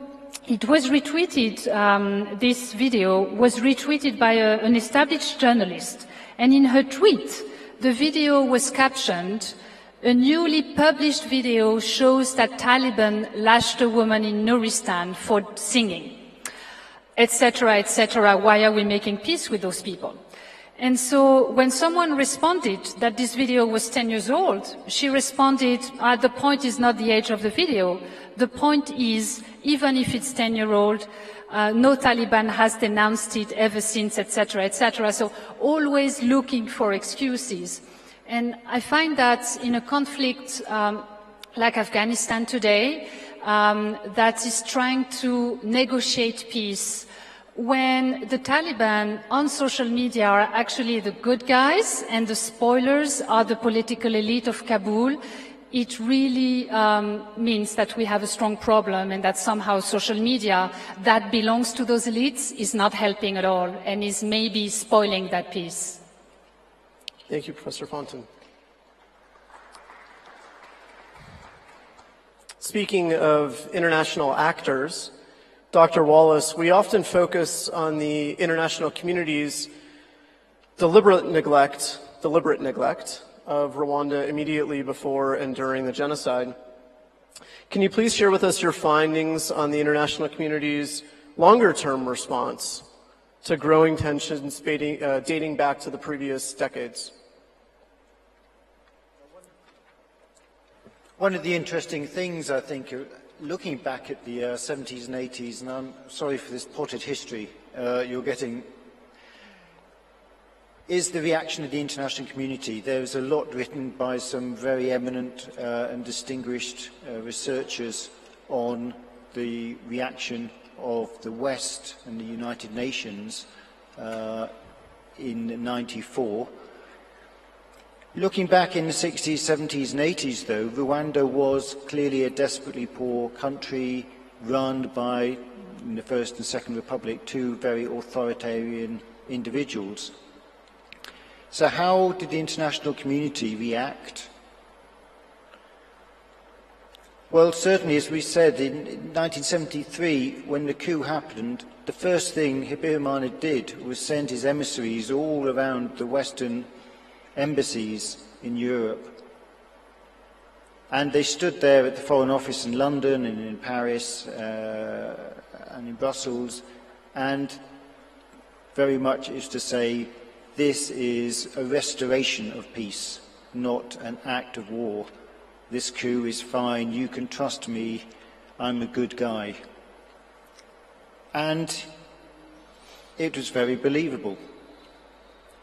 it was retweeted, this video was retweeted by an established journalist. And in her tweet, the video was captioned, "A newly published video shows that Taliban lashed a woman in Nuristan for singing," etc., etc. Why are we making peace with those people? And so when someone responded that this video was 10 years old, she responded, the point is not the age of the video. The point is, even if it's 10-year-old, no Taliban has denounced it ever since, etc., etc. So always looking for excuses. And I find that in a conflict like Afghanistan today, that is trying to negotiate peace, when the Taliban on social media are actually the good guys and the spoilers are the political elite of Kabul, it really means that we have a strong problem and that somehow social media that belongs to those elites is not helping at all and is maybe spoiling that peace. Thank you, Professor Fontaine. Speaking of international actors, Dr. Wallace, we often focus on the international community's deliberate neglect of Rwanda immediately before and during the genocide. Can you please share with us your findings on the international community's longer-term response to growing tensions dating back to the previous decades? One of the interesting things, I think, looking back at the 70s and 80s, and I'm sorry for this potted history you're getting, is the reaction of the international community. There's a lot written by some very eminent and distinguished researchers on the reaction of the West and the United Nations in '94. Looking back in the 60s, 70s and 80s, though, Rwanda was clearly a desperately poor country run by, in the First and Second Republic, two very authoritarian individuals. So how did the international community react? Well, certainly, as we said, in 1973, when the coup happened, the first thing Habyarimana did was send his emissaries all around the Western embassies in Europe. And they stood there at the Foreign Office in London and in Paris and in Brussels, and very much is to say, this is a restoration of peace, not an act of war. This coup is fine, you can trust me, I'm a good guy. And it was very believable.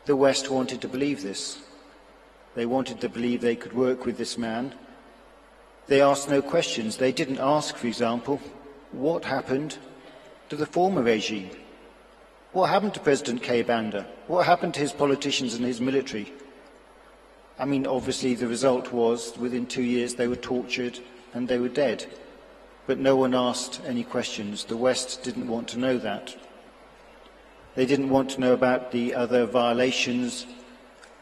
The West wanted to believe this. They wanted to believe they could work with this man. They asked no questions. They didn't ask, for example, what happened to the former regime? What happened to President Kayibanda? What happened to his politicians and his military? I mean, obviously the result was within 2 years they were tortured and they were dead. But no one asked any questions. The West didn't want to know that. They didn't want to know about the other violations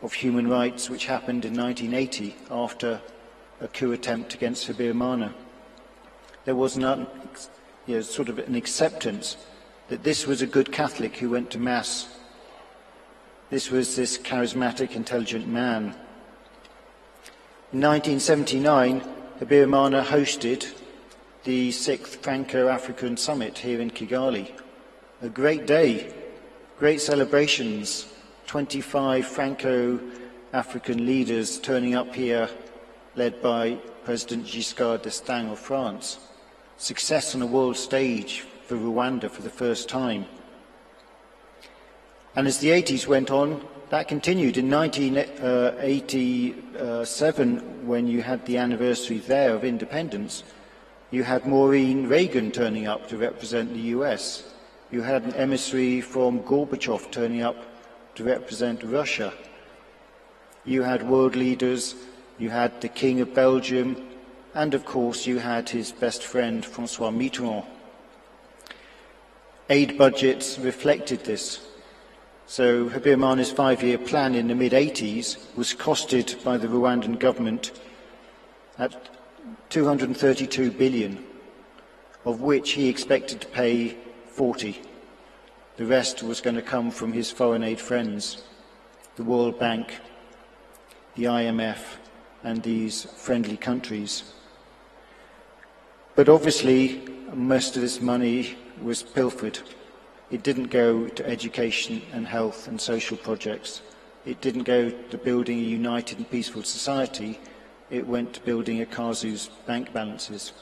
of human rights which happened in 1980 after a coup attempt against Habyarimana. There was sort of an acceptance that this was a good Catholic who went to Mass. This was this charismatic, intelligent man. In 1979, Habyarimana hosted the 6th Franco-African Summit here in Kigali. A great day, great celebrations, 25 Franco-African leaders turning up here, led by President Giscard d'Estaing of France. Success on a world stage for Rwanda for the first time. And as the 80s went on, that continued. In 1987, when you had the anniversary there of independence, you had Maureen Reagan turning up to represent the US. You had an emissary from Gorbachev turning up to represent Russia. You had world leaders, you had the King of Belgium, and of course you had his best friend, François Mitterrand. Aid budgets reflected this. So Habyarimana's 5-year plan in the mid-80s was costed by the Rwandan government at 232 billion, of which he expected to pay 40. The rest was going to come from his foreign aid friends, the World Bank, the IMF, and these friendly countries. But obviously, most of this money was pilfered. It didn't go to education and health and social projects. It didn't go to building a united and peaceful society. It went to building Akazu's bank balances.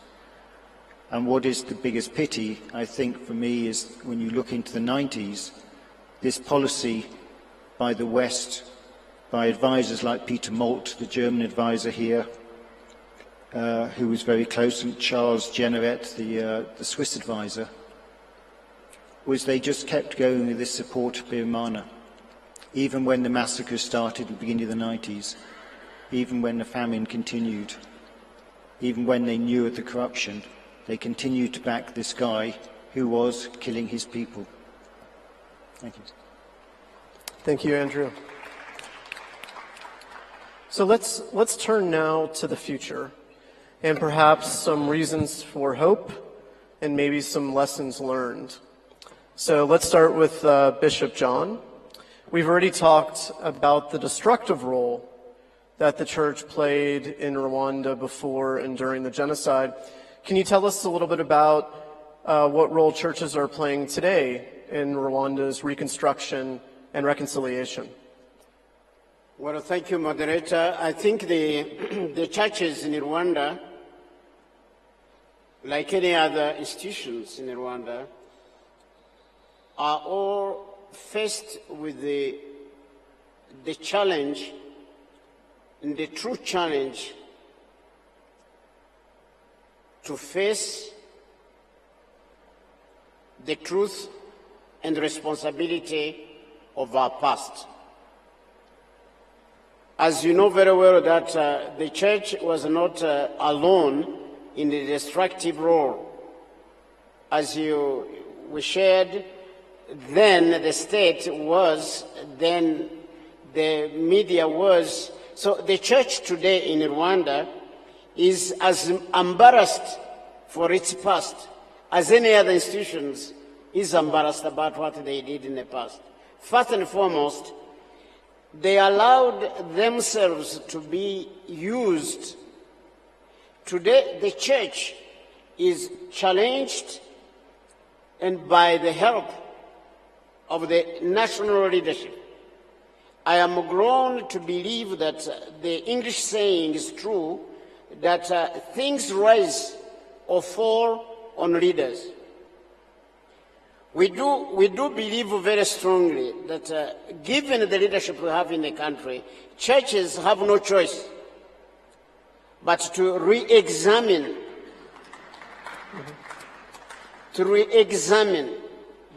And what is the biggest pity, I think, for me, is when you look into the 90s, this policy by the West, by advisors like Peter Molt, the German advisor here, who was very close, and Charles Jenneret, the Swiss advisor, was they just kept going with this support of Habyarimana, even when the massacre started at the beginning of the 90s, even when the famine continued, even when they knew of the corruption, they continued to back this guy who was killing his people. Thank you. Thank you, Andrew. So let's turn now to the future, and perhaps some reasons for hope, and maybe some lessons learned. So let's start with Bishop John. We've already talked about the destructive role that the church played in Rwanda before and during the genocide. Can you tell us a little bit about what role churches are playing today in Rwanda's reconstruction and reconciliation? Well, thank you, moderator. I think the churches in Rwanda, like any other institutions in Rwanda, are all faced with the challenge, and the true challenge, to face the truth and responsibility of our past. As you know very well that the church was not alone in the destructive role. As we shared, then the state was, then the media was. So the church today in Rwanda is as embarrassed for its past as any other institutions is embarrassed about what they did in the past. First and foremost, they allowed themselves to be used Today, the church is challenged, and by the help of the national leadership, I am grown to believe that the English saying is true, that things rise or fall on leaders. We do believe very strongly that given the leadership we have in the country, churches have no choice but to re-examine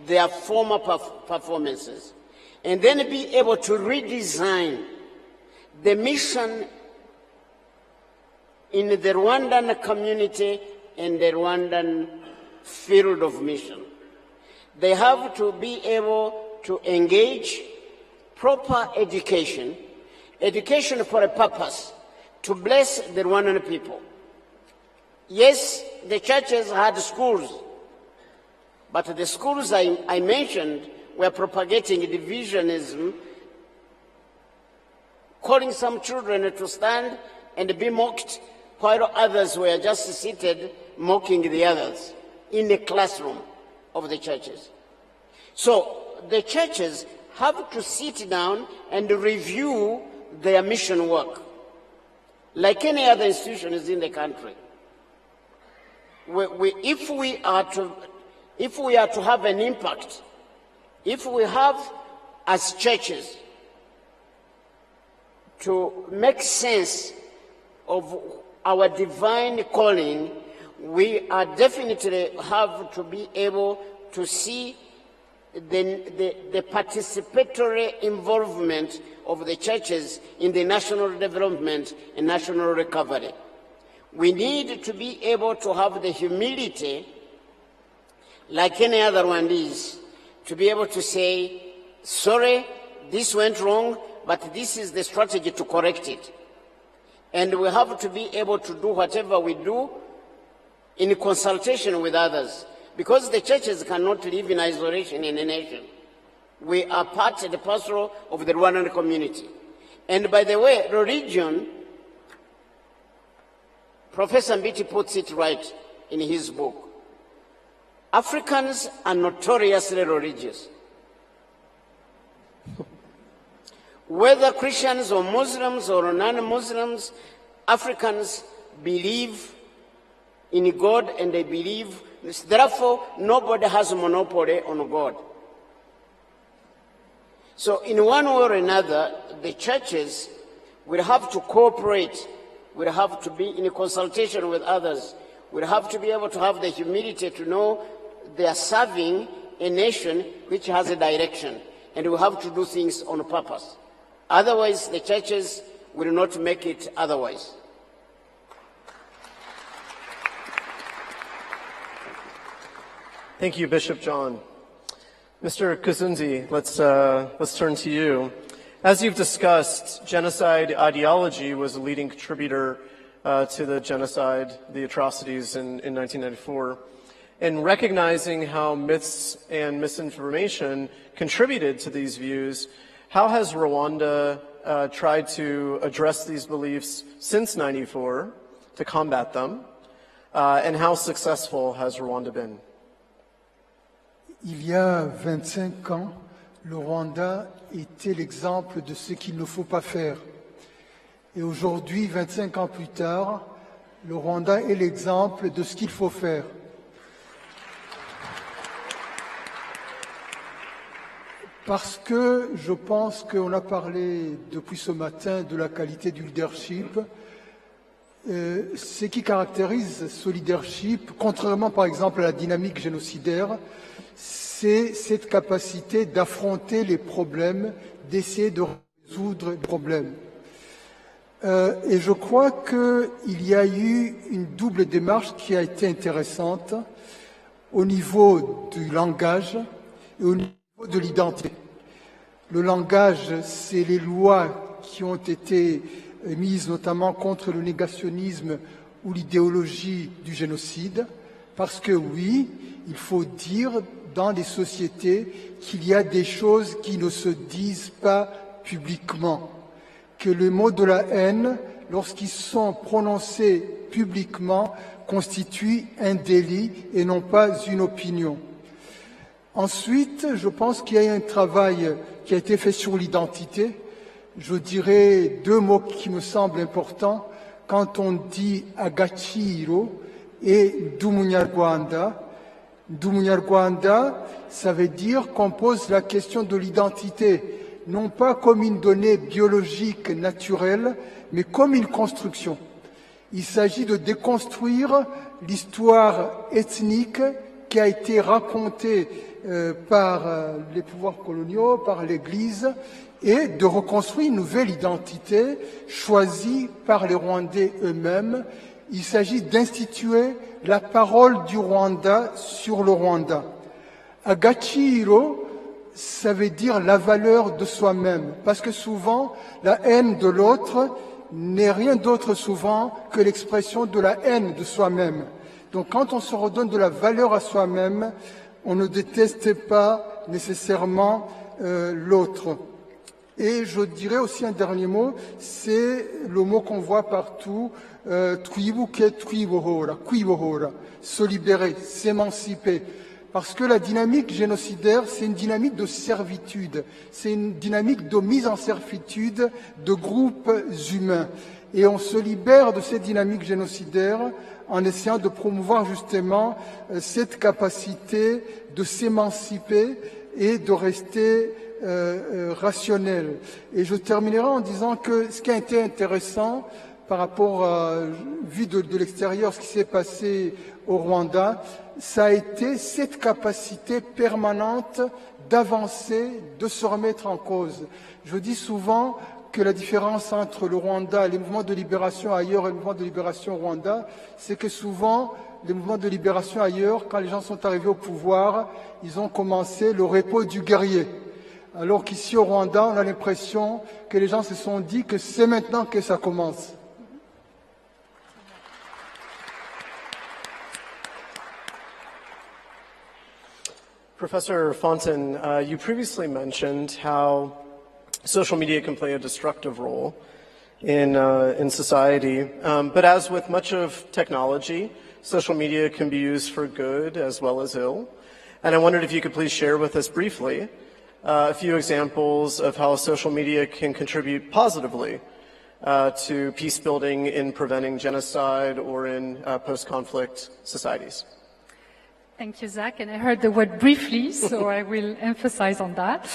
their former performances, and then be able to redesign the mission in the Rwandan community and the Rwandan field of mission. They have to be able to engage proper education for a purpose, to bless the Rwandan people. Yes, the churches had schools, but the schools I mentioned were propagating divisionism, calling some children to stand and be mocked, while others were just seated mocking the others in the classroom of the churches. So the churches have to sit down and review their mission work, like any other institutions in the country. If we are to have an impact, if we have as churches to make sense of our divine calling, we are definitely have to be able to see the participatory involvement of the churches in the national development and national recovery. We need to be able to have the humility, like any other one is, to be able to say, sorry, this went wrong, but this is the strategy to correct it. And we have to be able to do whatever we do in consultation with others, because the churches cannot live in isolation in a nation. We are part and parcel of the Rwandan community. And by the way, religion, Professor Mbiti puts it right in his book. Africans are notoriously religious. Whether Christians or Muslims or non-Muslims, Africans believe in God and they believe, therefore nobody has a monopoly on God. So in one way or another, the churches will have to cooperate, will have to be in consultation with others, will have to be able to have the humility to know they are serving a nation which has a direction, and we have to do things on purpose. Otherwise, the churches will not make it otherwise. Thank you, Bishop John. Mr. Kuzunzi, let's turn to you. As you've discussed, genocide ideology was a leading contributor to the genocide, the atrocities in 1994. In recognizing how myths and misinformation contributed to these views, how has Rwanda tried to address these beliefs since '94 to combat them, and how successful has Rwanda been? Il y a 25 ans, le Rwanda était l'exemple de ce qu'il ne faut pas faire. Et aujourd'hui, 25 ans plus tard, le Rwanda est l'exemple de ce qu'il faut faire. Parce que je pense qu'on a parlé depuis ce matin de la qualité du leadership. Ce qui caractérise ce leadership, contrairement par exemple à la dynamique génocidaire, c'est cette capacité d'affronter les problèmes, d'essayer de résoudre les problèmes. Et je crois qu'il y a eu une double démarche qui a été intéressante au niveau du langage et au niveau de l'identité. Le langage, c'est les lois qui ont été mises notamment contre le négationnisme ou l'idéologie du génocide, parce que oui, il faut dire dans les sociétés qu'il y a des choses qui ne se disent pas publiquement, que les mots de la haine, lorsqu'ils sont prononcés publiquement constitue un délit et non pas une opinion. Ensuite, je pense qu'il y a un travail qui a été fait sur l'identité. Je dirais deux mots qui me semblent importants. Quand on dit Agaciro et Dumunyarwanda, Dumunyarwanda, ça veut dire qu'on pose la question de l'identité, non pas comme une donnée biologique naturelle, mais comme une construction. Il s'agit de déconstruire l'histoire ethnique qui a été racontée par les pouvoirs coloniaux, par l'Église, et de reconstruire une nouvelle identité choisie par les Rwandais eux-mêmes. Il s'agit d'instituer la parole du Rwanda sur le Rwanda. Agaciro, ça veut dire la valeur de soi-même, parce que souvent, la haine de l'autre n'est rien d'autre souvent que l'expression de la haine de soi-même. Donc quand on se redonne de la valeur à soi-même, on ne déteste pas nécessairement l'autre. Et je dirais aussi un dernier mot, c'est le mot qu'on voit partout, twibuke twibohora, kwibohora, se libérer, s'émanciper. Parce que la dynamique génocidaire, c'est une dynamique de servitude, c'est une dynamique de mise en servitude de groupes humains. Et on se libère de cette dynamique génocidaire en essayant de promouvoir justement cette capacité de s'émanciper et de rester rationnel. Et je terminerai en disant que ce qui a été intéressant par rapport vu de l'extérieur, ce qui s'est passé au Rwanda, ça a été cette capacité permanente d'avancer, de se remettre en cause. Je dis souvent que la différence entre le Rwanda et les mouvements de libération ailleurs et le mouvement de libération au Rwanda, c'est que souvent, les mouvements de libération ailleurs, quand les gens sont arrivés au pouvoir, ils ont commencé le repos du guerrier. Alors qu'ici au Rwanda, on a l'impression que les gens se sont dit que c'est maintenant que ça commence. Professor Fontaine, you previously mentioned how social media can play a destructive role in society, but as with much of technology, social media can be used for good as well as ill. And I wondered if you could please share with us briefly a few examples of how social media can contribute positively to peace building in preventing genocide or in post-conflict societies. Thank you, Zach. And I heard the word briefly, so I will emphasize on that.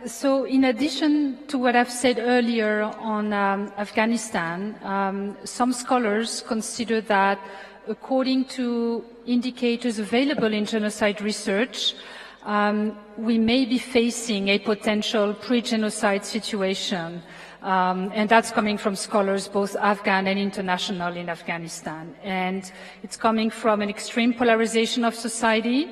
So in addition to what I've said earlier on Afghanistan, some scholars consider that according to indicators available in genocide research, we may be facing a potential pre-genocide situation. And that's coming from scholars, both Afghan and international in Afghanistan. And it's coming from an extreme polarization of society,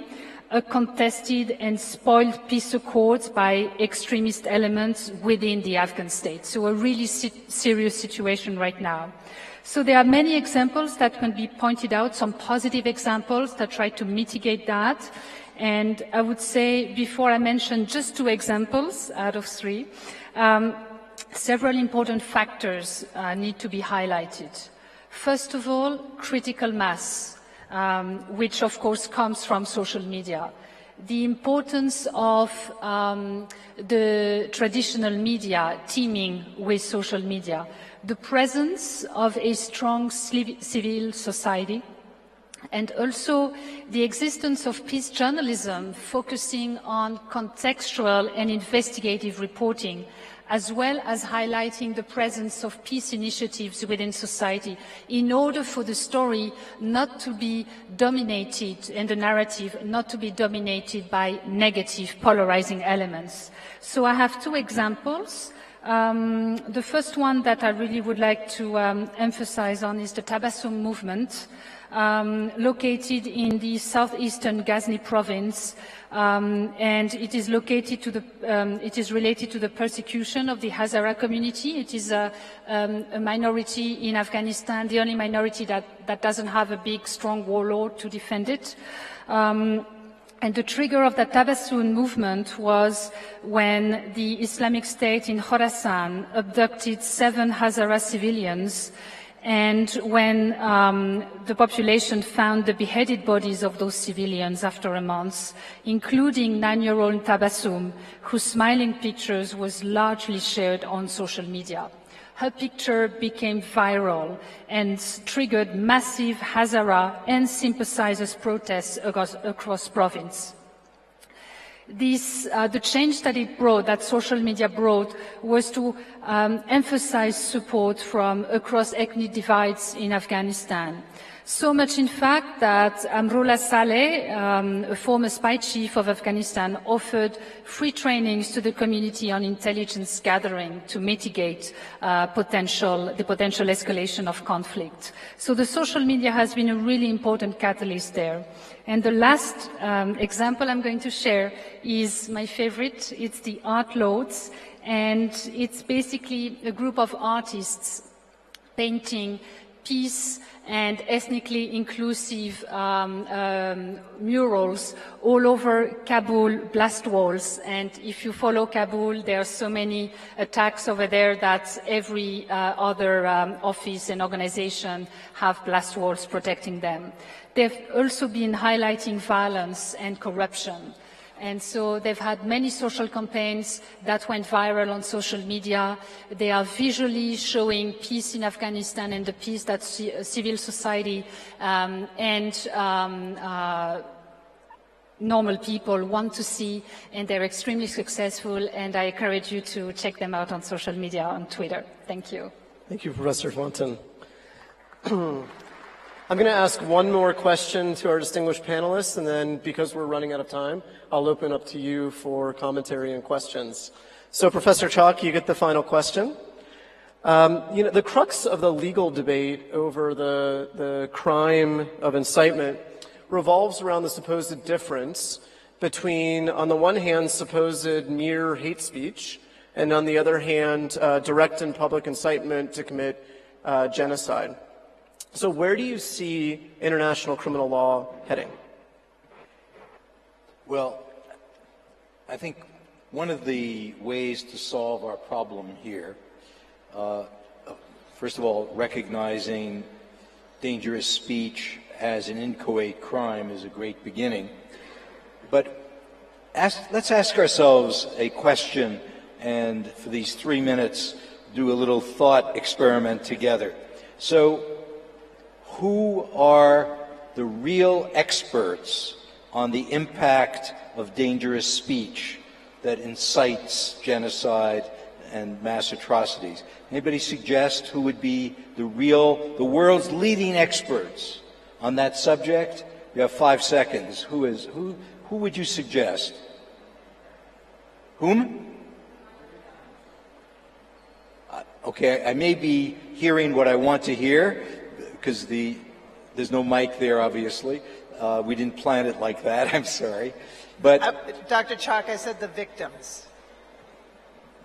a contested and spoiled peace accords by extremist elements within the Afghan state. So a really serious situation right now. So there are many examples that can be pointed out, some positive examples that try to mitigate that. And I would say, before I mention just 2 examples out of 3, several important factors need to be highlighted. First of all, critical mass, which of course comes from social media. The importance of the traditional media teaming with social media. The presence of a strong civil society, and also the existence of peace journalism focusing on contextual and investigative reporting, as well as highlighting the presence of peace initiatives within society in order for the story not to be dominated, and the narrative not to be dominated by negative polarizing elements. So I have 2 examples. The first one that I really would like to emphasize on is the Tabassum movement, located in the southeastern Ghazni province, and it is located to the, it is related to the persecution of the Hazara community. It is a minority in Afghanistan, the only minority that doesn't have a big, strong warlord to defend it. And the trigger of the Tabassum movement was when the Islamic State in Khorasan abducted 7 Hazara civilians And when the population found the beheaded bodies of those civilians after a month, including 9-year-old Tabassum, whose smiling pictures was largely shared on social media. Her picture became viral and triggered massive Hazara and sympathizers protests across province. The change that it brought, that social media brought, was to emphasize support from across ethnic divides in Afghanistan. So much, in fact, that Amrullah Saleh, a former spy chief of Afghanistan, offered free trainings to the community on intelligence gathering to mitigate the potential escalation of conflict. So the social media has been a really important catalyst there. And the last example I'm going to share is my favorite. It's the Art Lords, and it's basically a group of artists painting peace and ethnically inclusive murals all over Kabul blast walls. And if you follow Kabul, there are so many attacks over there that every other office and organization have blast walls protecting them. They've also been highlighting violence and corruption. And so they've had many social campaigns that went viral on social media. They are visually showing peace in Afghanistan and the peace that civil society and normal people want to see, and they're extremely successful, and I encourage you to check them out on social media, on Twitter. Thank you. Thank you, Professor Fontaine. I'm going to ask one more question to our distinguished panelists, and then because we're running out of time, I'll open up to you for commentary and questions. So, Professor Chalk, you get the final question. The crux of the legal debate over the crime of incitement revolves around the supposed difference between, on the one hand, supposed mere hate speech, and on the other hand, direct and public incitement to commit genocide. So where do you see international criminal law heading? Well, I think one of the ways to solve our problem here, first of all, recognizing dangerous speech as an inchoate crime is a great beginning. But let's ask ourselves a question, and for these 3 minutes, do a little thought experiment together. So, who are the real experts on the impact of dangerous speech that incites genocide and mass atrocities? Anybody suggest who would be the world's leading experts on that subject? You have 5 seconds. Who would you suggest? Whom? Okay, I may be hearing what I want to hear, because there's no mic there, obviously. We didn't plan it like that, I'm sorry. But Dr. Chalk, I said the victims.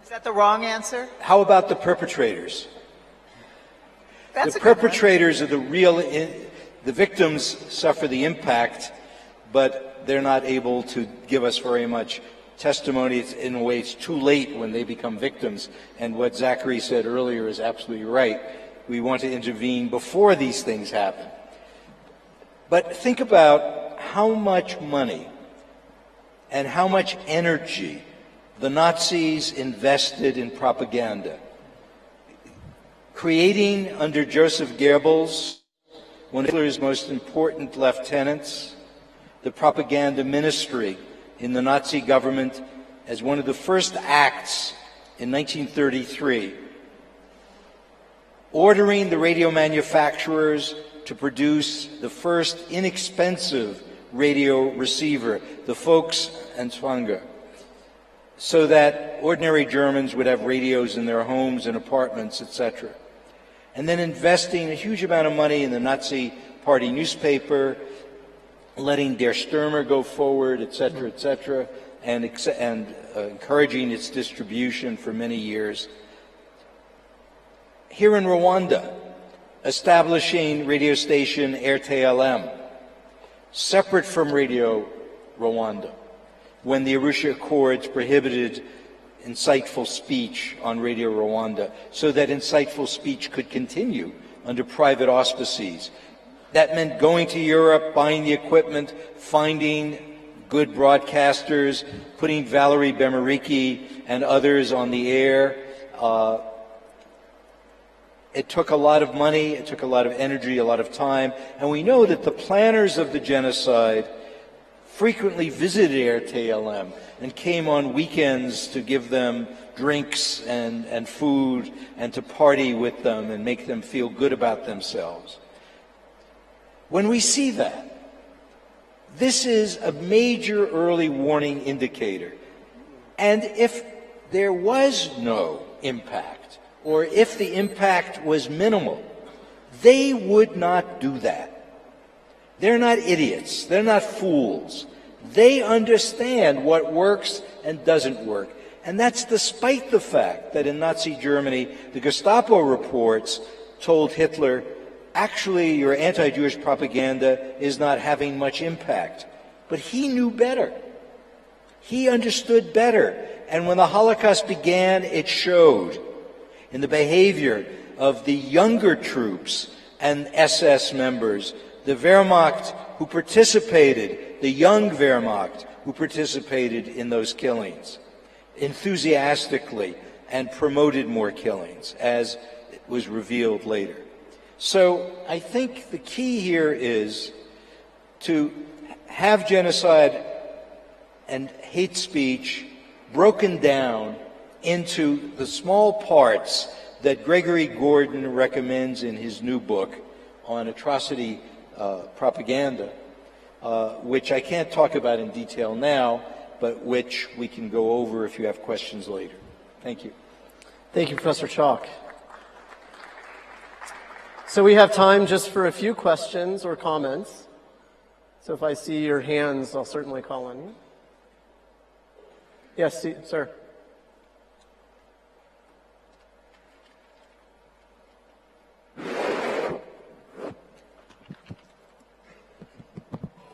Is that the wrong answer? How about the perpetrators? That's the perpetrators are the victims suffer the impact, but they're not able to give us very much testimony. In a way, it's too late when they become victims. And what Zachary said earlier is absolutely right. We want to intervene before these things happen. But think about how much money and how much energy the Nazis invested in propaganda. Creating under Joseph Goebbels, one of Hitler's most important lieutenants, the propaganda ministry in the Nazi government as one of the first acts in 1933. Ordering the radio manufacturers to produce the first inexpensive radio receiver, the Volksempfänger, so that ordinary Germans would have radios in their homes and apartments, etc. And then investing a huge amount of money in the Nazi Party newspaper, letting Der Stürmer go forward, etc., and encouraging its distribution for many years. Here in Rwanda, establishing radio station RTLM, separate from Radio Rwanda, when the Arusha Accords prohibited insightful speech on Radio Rwanda so that insightful speech could continue under private auspices. That meant going to Europe, buying the equipment, finding good broadcasters, putting Valerie Bemeriki and others on the air. It took a lot of money, it took a lot of energy, a lot of time, and we know that the planners of the genocide frequently visited RTLM and came on weekends to give them drinks and food and to party with them and make them feel good about themselves. When we see that, this is a major early warning indicator. And if there was no impact, or if the impact was minimal, they would not do that. They're not idiots. They're not fools. They understand what works and doesn't work. And that's despite the fact that in Nazi Germany, the Gestapo reports told Hitler, actually, your anti-Jewish propaganda is not having much impact. But he knew better. He understood better. And when the Holocaust began, it showed in the behavior of the younger troops and SS members, the Wehrmacht who participated, the young Wehrmacht who participated in those killings enthusiastically and promoted more killings, as was revealed later. So I think the key here is to have genocide and hate speech broken down into the small parts that Gregory Gordon recommends in his new book on atrocity propaganda, which I can't talk about in detail now, but which we can go over if you have questions later. Thank you. Thank you, Professor Chalk. So we have time just for a few questions or comments. So if I see your hands, I'll certainly call on you. Yes, sir.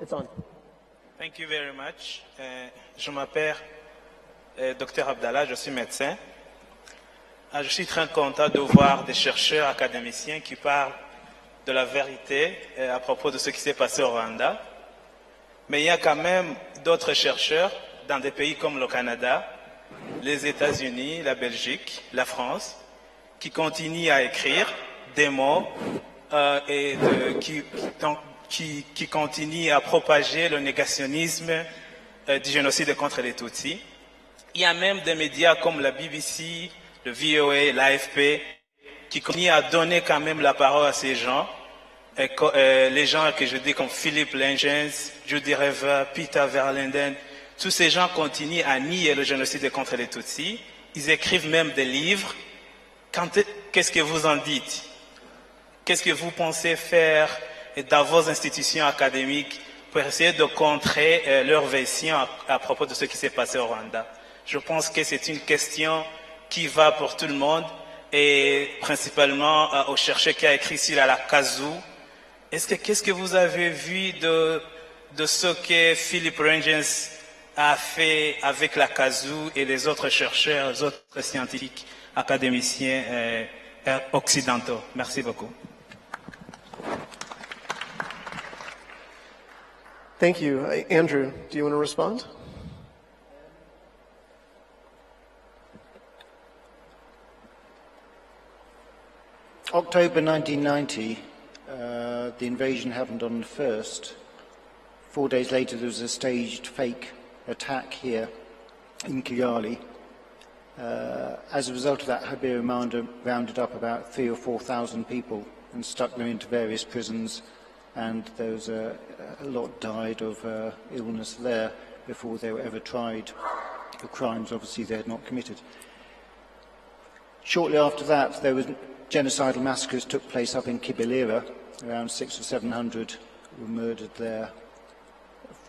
It's on. Thank you very much. Je m'appelle Dr Abdallah, je suis médecin. Je suis très content de voir des chercheurs académiciens qui parlent de la vérité à propos de ce qui s'est passé au Rwanda. Mais il y a quand même d'autres chercheurs dans des pays comme le Canada, les États-Unis, la Belgique, la France, qui continuent à écrire des mots et qui continue à propager le négationnisme du génocide contre les Tutsis. Il y a même des médias comme la BBC, le VOA, l'AFP, qui continuent à donner quand même la parole à ces gens. Les gens que je dis comme Philippe Langens, Judy Rever, Peter Verlinden, tous ces gens continuent à nier le génocide contre les Tutsis. Ils écrivent même des livres. Qu'est-ce que vous en dites? Qu'est-ce que vous pensez faire dans vos institutions académiques pour essayer de contrer leur version à propos de ce qui s'est passé au Rwanda? Je pense que c'est une question qui va pour tout le monde et principalement au chercheur qui a écrit sur la Kazoo. Qu'est-ce que vous avez vu de ce que Philip Langens a fait avec la Kazoo et les autres chercheurs, les autres scientifiques, académiciens occidentaux? Merci beaucoup. Thank you. Andrew, do you want to respond? October 1990, the invasion happened on the 1st. 4 days later, there was a staged fake attack here in Kigali. As a result of that, Habyarimana rounded up about 3,000 or 4,000 people and stuck them into various prisons, and there was a lot died of illness there before they were ever tried for crimes obviously they had not committed. Shortly after that, there was genocidal massacres took place up in Kibelira. Around 600 or 700 were murdered there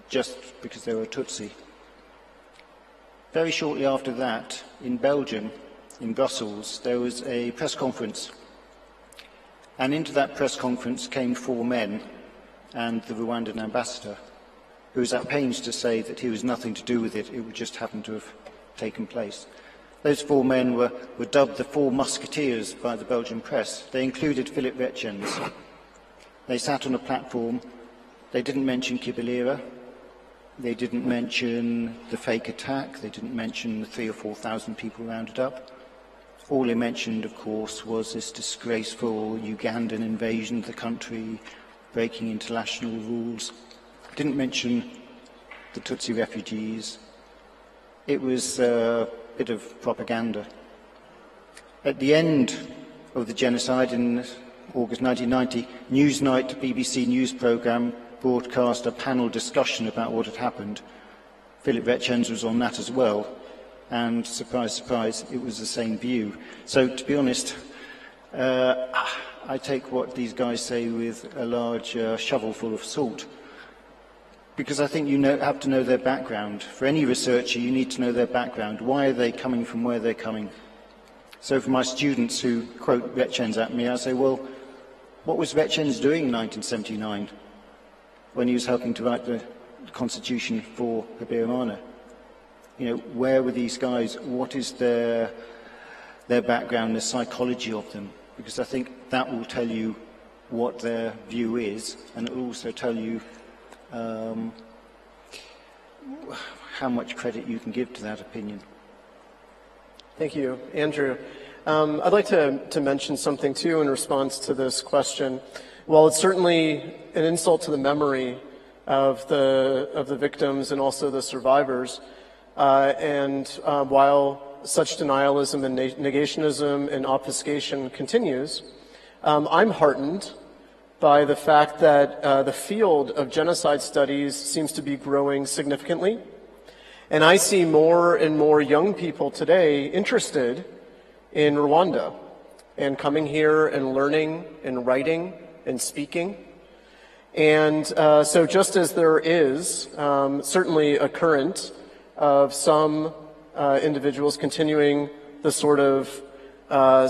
just because they were Tutsi. Very shortly after that, in Belgium, in Brussels, there was a press conference. And into that press conference came 4 men and the Rwandan ambassador, who was at pains to say that he was nothing to do with it, it would just happen to have taken place. Those four men were dubbed the Four Musketeers by the Belgian press. They included Philip Retjens. They sat on a platform. They didn't mention Kibelera. They didn't mention the fake attack. They didn't mention the 3,000 or 4,000 people rounded up. All they mentioned, of course, was this disgraceful Ugandan invasion of the country, breaking international rules. Didn't mention the Tutsi refugees. It was a bit of propaganda. At the end of the genocide in August 1990, Newsnight BBC news programme broadcast a panel discussion about what had happened. Philip Retjens was on that as well, and surprise, surprise, it was the same view. So, to be honest, I take what these guys say with a large shovelful of salt, because I think you have to know their background. For any researcher, you need to know their background. Why are they coming from where they're coming? So for my students who quote Retjens at me, I say, well, what was Retjens doing in 1979 when he was helping to write the constitution for Habyarimana? You know, where were these guys? What is their background, the psychology of them? Because I think that will tell you what their view is, and it will also tell you how much credit you can give to that opinion. Thank you, Andrew. I'd like to mention something too in response to this question. While it's certainly an insult to the memory of the victims and also the survivors, while such denialism and negationism and obfuscation continues, I'm heartened by the fact that the field of genocide studies seems to be growing significantly. And I see more and more young people today interested in Rwanda and coming here and learning and writing and speaking. And so just as there is certainly a current of some individuals continuing the sort of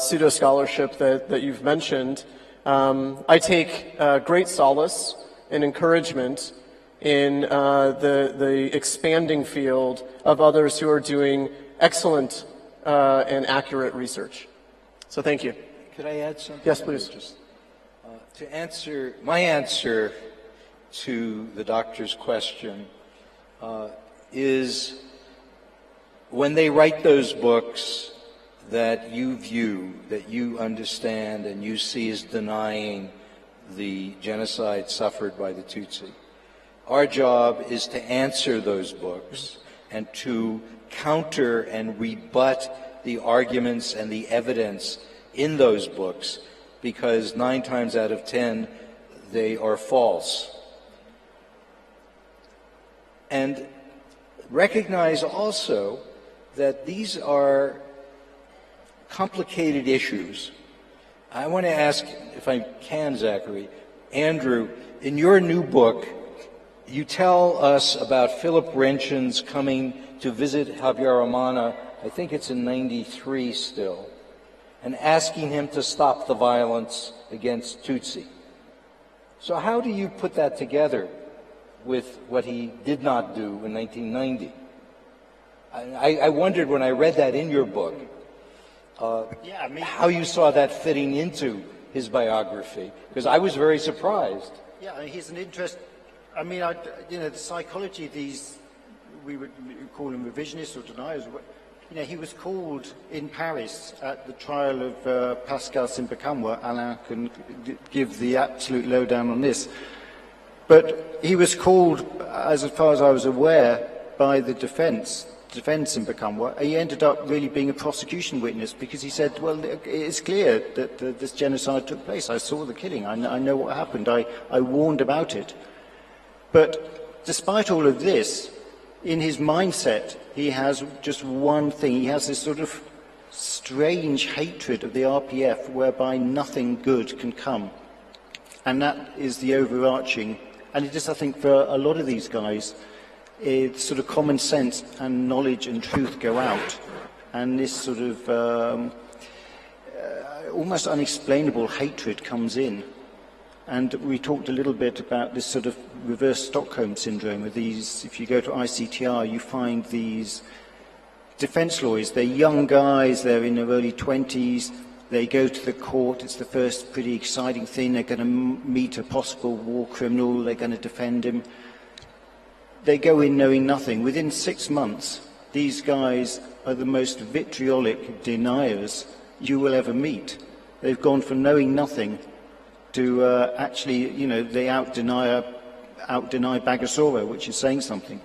pseudo-scholarship that you've mentioned, I take great solace and encouragement in the expanding field of others who are doing excellent and accurate research. So thank you. Could I add something? Yes, please. Just, to answer, my answer to the doctor's question is when they write those books that you view, that you understand and you see as denying the genocide suffered by the Tutsi, our job is to answer those books and to counter and rebut the arguments and the evidence in those books, because 9 times out of 10 they are false. And recognize also that these are complicated issues. I want to ask, if I can, Zachary, Andrew, in your new book, you tell us about Philip Retjens coming to visit Habyarimana, I think it's in '93 still, and asking him to stop the violence against Tutsi. So how do you put that together with what he did not do in 1990? I wondered when I read that in your book, how you saw that fitting into his biography, because I was very surprised. Yeah, he's an interest. I mean, the psychology of these, we would call them revisionists or deniers. You know, he was called in Paris at the trial of Pascal Simbakamwa. Alain can give the absolute lowdown on this. But he was called, as far as I was aware, by the defense Simbakamwa. He ended up really being a prosecution witness because he said, well, it's clear that this genocide took place. I saw the killing. I know what happened. I warned about it. But despite all of this, in his mindset, he has just one thing. He has this sort of strange hatred of the RPF whereby nothing good can come. And that is the overarching. And it just, I think, for a lot of these guys, it's sort of common sense and knowledge and truth go out. And this sort of almost unexplainable hatred comes in. And we talked a little bit about this sort of reverse Stockholm syndrome. With these, if you go to ICTR, you find these defense lawyers. They're young guys, they're in their early 20s, they go to the court, it's the first pretty exciting thing, they're going to meet a possible war criminal, they're going to defend him. They go in knowing nothing. Within 6 months, these guys are the most vitriolic deniers you will ever meet. They've gone from knowing nothing to actually, you know, they out-deny Bagasora, which is saying something.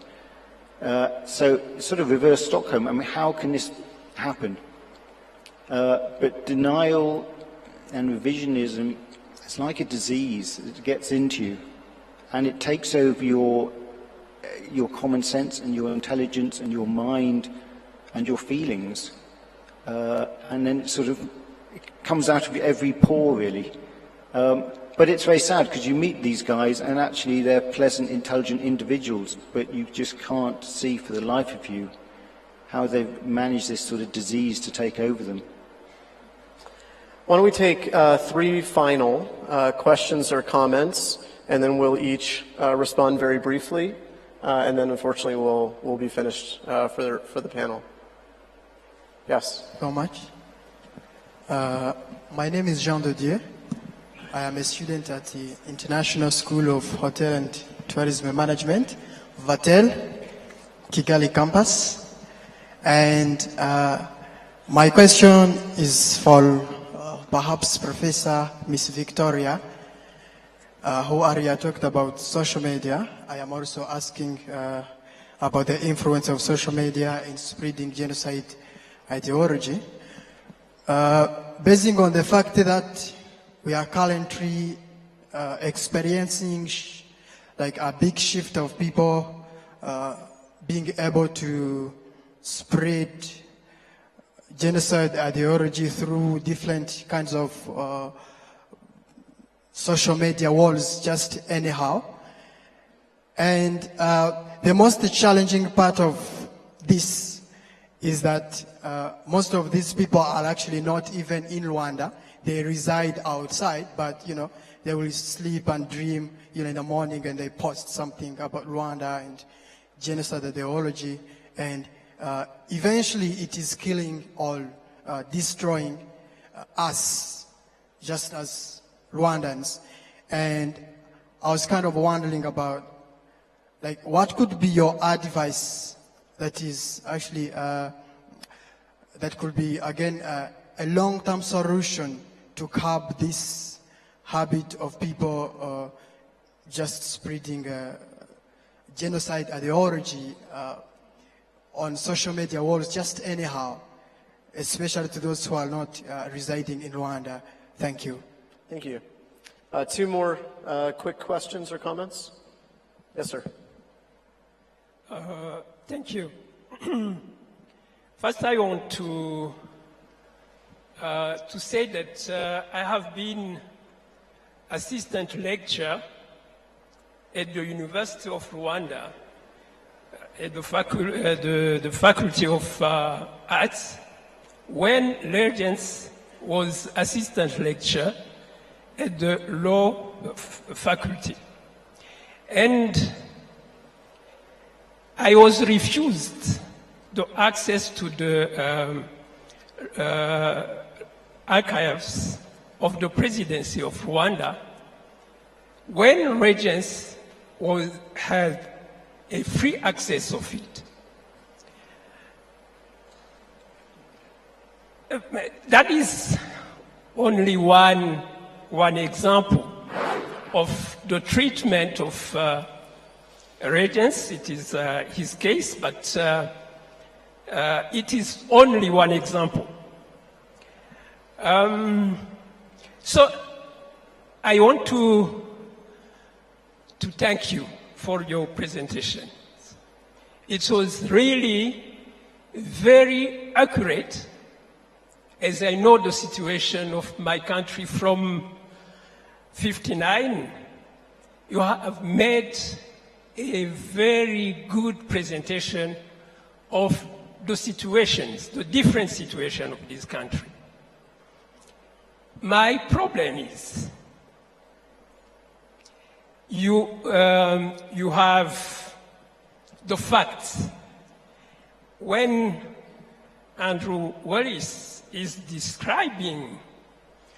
So sort of reverse Stockholm. I mean, how can this happen? But denial and revisionism, it's like a disease. It gets into you, and it takes over your common sense and your intelligence and your mind and your feelings, and then it sort of comes out of every pore, really. But it's very sad because you meet these guys and actually they're pleasant, intelligent individuals, but you just can't see for the life of you how they've managed this sort of disease to take over them. Why don't we take 3 final questions or comments, and then we'll each respond very briefly, and then unfortunately we'll be finished for the panel. Yes. So much. My name is Jean Dodier. I am a student at the International School of Hotel and Tourism Management, Vatel, Kigali campus. And my question is for perhaps Professor Miss Victoria, who earlier talked about social media. I am also asking about the influence of social media in spreading genocide ideology. Basing on the fact that we are currently experiencing like a big shift of people being able to spread genocide ideology through different kinds of social media walls, just anyhow. And the most challenging part of this is that most of these people are actually not even in Rwanda. They reside outside, but, you know, they will sleep and dream, you know, in the morning, and they post something about Rwanda and genocide ideology, and eventually it is killing or destroying us, just as Rwandans. And I was kind of wondering about, like, what could be your advice that is actually, that could be, again, a long-term solution to curb this habit of people just spreading genocide ideology on social media walls just anyhow, especially to those who are not residing in Rwanda. Thank you. Thank you. 2 more quick questions or comments? Yes, sir. Thank you. First, I want to say that I have been assistant lecturer at the University of Rwanda, at the Faculty of Arts, when Legends was assistant lecturer at the Law Faculty. And I was refused the access to the archives of the presidency of Rwanda when Regents had a free access of it. That is only one example of the treatment of Regents. It is his case, but it is only one example. So I want to thank you for your presentation. It was really very accurate, as I know the situation of my country from 1959. You have made a very good presentation of the situations, the different situation of this country. My problem is you have the facts. When Andrew Wallace is describing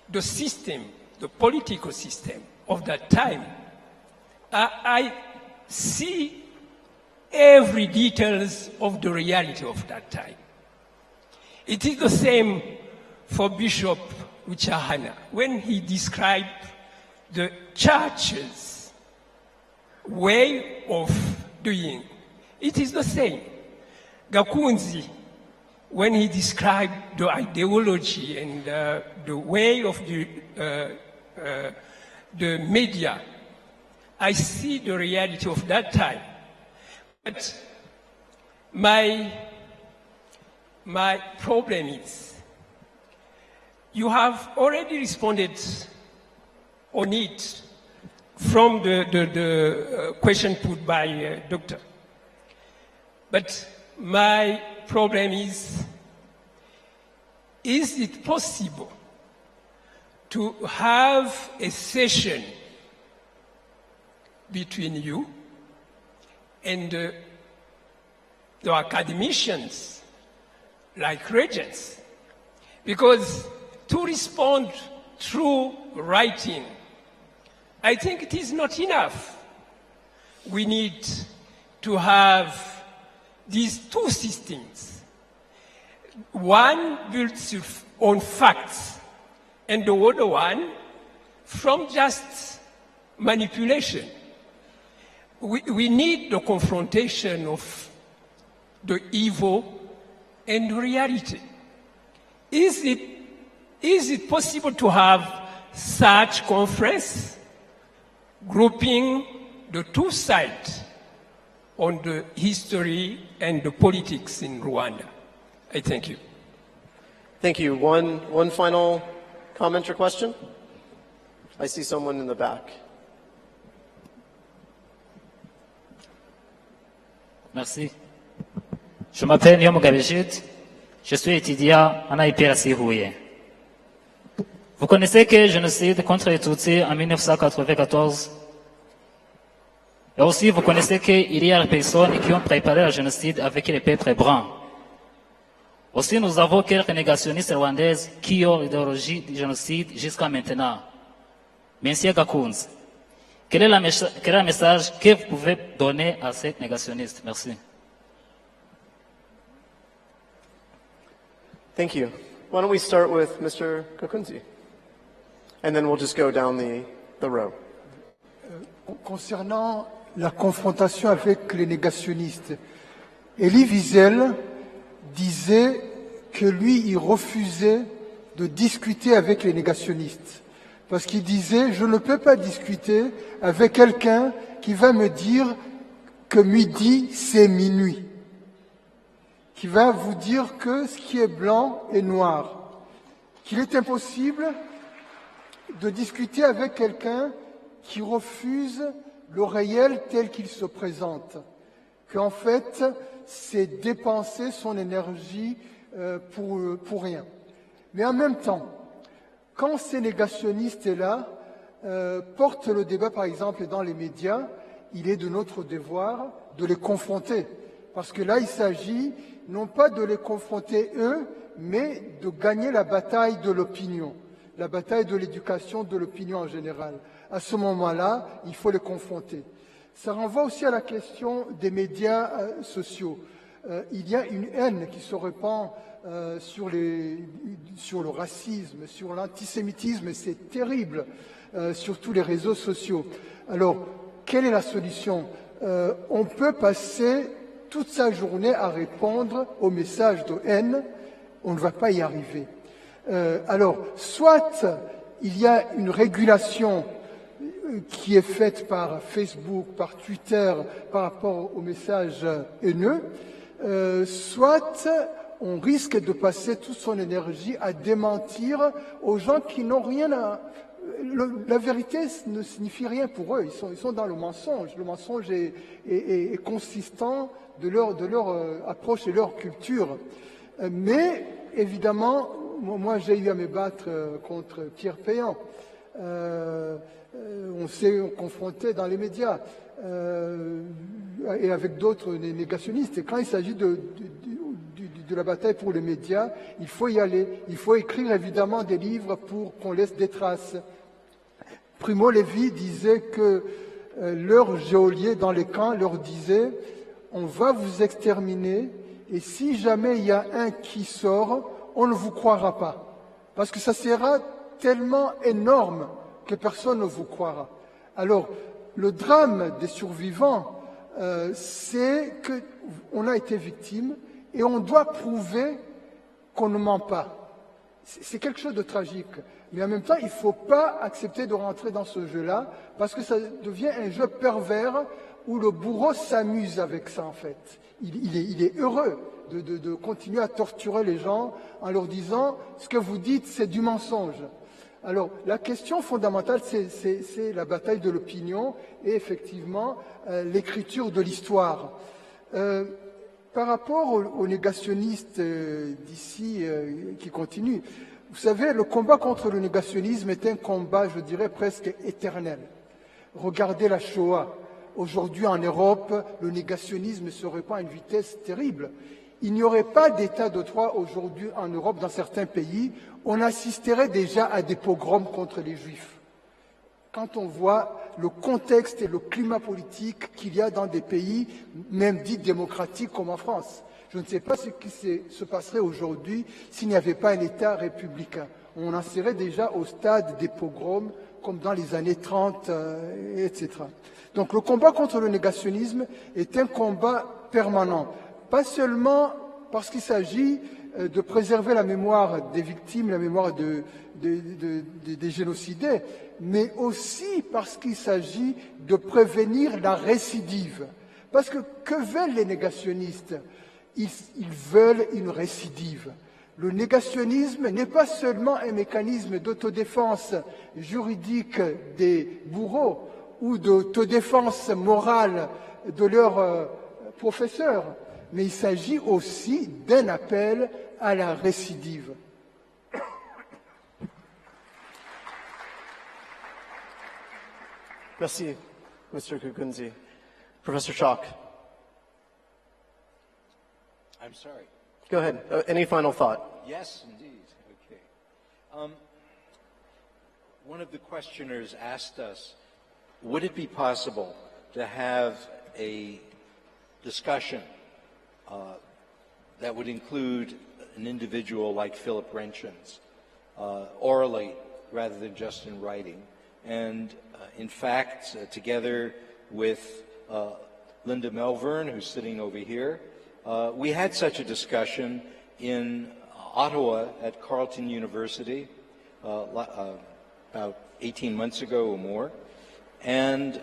the system, the political system of that time, I see every details of the reality of that time. It is the same for Bishop Uchahana when he described the church's way of doing. It is the same. Gakunzi, when he described the ideology and the way of the media, I see the reality of that time. But my problem is, you have already responded on it from the question put by Doctor. But my problem is it possible to have a session between you and the academicians like regents? Because to respond through writing, I think it is not enough. We need to have these two systems. One built on facts, and the other one from just manipulation. We need the confrontation of the evil and reality. Is it possible to have such conference grouping the two sides on the history and the politics in Rwanda? I thank you. Thank you. One final comment or question? I see someone in the back. Merci. Je m'appelle Yom Gabeshit. Je suis étudiant en IPRC Houye. Vous connaissez que le génocide contre les Tutsis en 1994? Et aussi, vous connaissez qu'il y a des personnes qui ont préparé le génocide avec les peuples blancs. Aussi, nous avons quelques négationnistes rwandaises qui ont l'idéologie du génocide jusqu'à maintenant. Monsieur Gakunz, quel est le message que vous pouvez donner à ces négationnistes? Merci. Thank you. Why don't we start with Mr. Kakunzi? And then we'll just go down the row. Concernant la confrontation avec les négationnistes, Elie Wiesel disait que lui, il refusait de discuter avec les négationnistes. Parce qu'il disait, je ne peux pas discuter avec quelqu'un qui va me dire que midi, c'est minuit. Qui va vous dire que ce qui est blanc est noir. Qu'il est impossible de discuter avec quelqu'un qui refuse le réel tel qu'il se présente. Qu'en fait, c'est dépenser son énergie pour rien. Mais en même temps, quand ces négationnistes-là portent le débat, par exemple, dans les médias, il est de notre devoir de les confronter. Parce que là, il s'agit non pas de les confronter eux, mais de gagner la bataille de l'opinion, la bataille de l'éducation, de l'opinion en général. À ce moment-là, il faut les confronter. Ça renvoie aussi à la question des médias sociaux. Il y a une haine qui se répand sur le racisme, sur l'antisémitisme, et c'est terrible sur tous les réseaux sociaux. Alors, quelle est la solution? On peut passer toute sa journée à répondre aux messages de haine, on ne va pas y arriver. Alors, soit il y a une régulation qui est faite par Facebook, par Twitter, par rapport aux messages haineux, soit on risque de passer toute son énergie à démentir aux gens qui n'ont rien à... La vérité ne signifie rien pour eux, ils sont dans le mensonge. Le mensonge est consistant de leur approche et leur culture. Mais, évidemment, moi j'ai eu à me battre contre Pierre Péan. On s'est confronté dans les médias et avec d'autres négationnistes. Et quand il s'agit de la bataille pour les médias, il faut y aller. Il faut écrire évidemment des livres pour qu'on laisse des traces. Primo Levi disait que leurs geôliers dans les camps leur disaient « On va vous exterminer et si jamais il y a un qui sort, on ne vous croira pas. Parce que ça sera tellement énorme que personne ne vous croira. » Alors, le drame des survivants, c'est qu'on a été victime et on doit prouver qu'on ne ment pas. C'est quelque chose de tragique. Mais en même temps, il ne faut pas accepter de rentrer dans ce jeu-là parce que ça devient un jeu pervers où le bourreau s'amuse avec ça, en fait. Il est heureux de continuer à torturer les gens en leur disant « ce que vous dites, c'est du mensonge ». Alors, la question fondamentale, c'est la bataille de l'opinion et effectivement l'écriture de l'histoire. Par rapport aux négationnistes d'ici qui continuent, vous savez, le combat contre le négationnisme est un combat, je dirais, presque éternel. Regardez la Shoah. Aujourd'hui, en Europe, le négationnisme se répand à une vitesse terrible. Il n'y aurait pas d'état de droit aujourd'hui en Europe, dans certains pays, on assisterait déjà à des pogroms contre les Juifs. Quand on voit le contexte et le climat politique qu'il y a dans des pays, même dits démocratiques comme en France. Je ne sais pas ce qui se passerait aujourd'hui s'il n'y avait pas un État républicain. On en serait déjà au stade des pogroms, comme dans les années 30, etc. Donc le combat contre le négationnisme est un combat permanent. Pas seulement parce qu'il s'agit de préserver la mémoire des victimes, la mémoire des génocidés, mais aussi parce qu'il s'agit de prévenir la récidive. Parce que veulent les négationnistes? Ils veulent une récidive. Le négationnisme n'est pas seulement un mécanisme d'autodéfense juridique des bourreaux ou d'autodéfense morale de leurs professeurs, mais il s'agit aussi d'un appel à la récidive. Merci, Mr. Kukunzi. Professor Schock. I'm sorry. Go ahead. Any final thought? Yes, indeed. Okay. One of the questioners asked us, would it be possible to have a discussion that would include an individual like Philip Renchins, orally rather than just in writing? And in fact, together with Linda Melvern, who's sitting over here, we had such a discussion in Ottawa at Carleton University about 18 months ago or more. And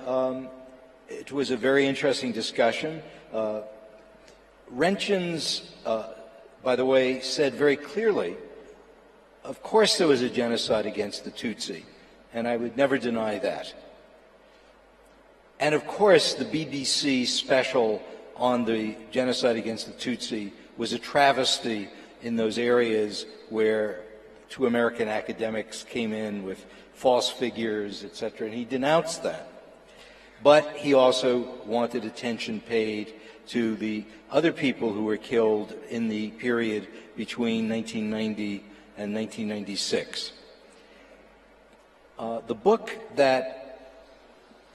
it was a very interesting discussion. Renchins, by the way, said very clearly, of course there was a genocide against the Tutsi, and I would never deny that. And of course the BBC special on the genocide against the Tutsi was a travesty in those areas where two American academics came in with false figures, etc., and he denounced that. But he also wanted attention paid to the other people who were killed in the period between 1990 and 1996. The book that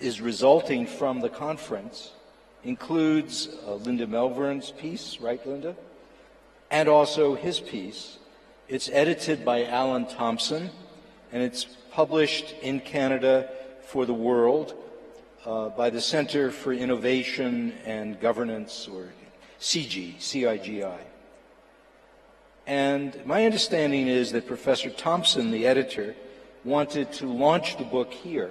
is resulting from the conference includes Linda Melvern's piece, right, Linda? And also his piece. It's edited by Alan Thompson, and it's published in Canada for the world by the Center for Innovation and Governance, or CIGI. And my understanding is that Professor Thompson, the editor, wanted to launch the book here,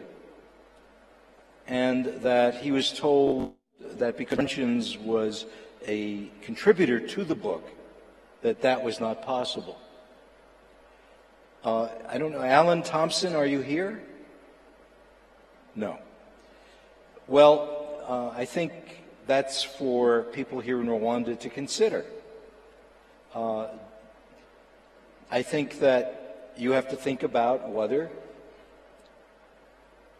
and that he was told that because Renchins was a contributor to the book, that was not possible. I don't know, Alan Thompson, are you here? No. Well, I think that's for people here in Rwanda to consider. I think that you have to think about whether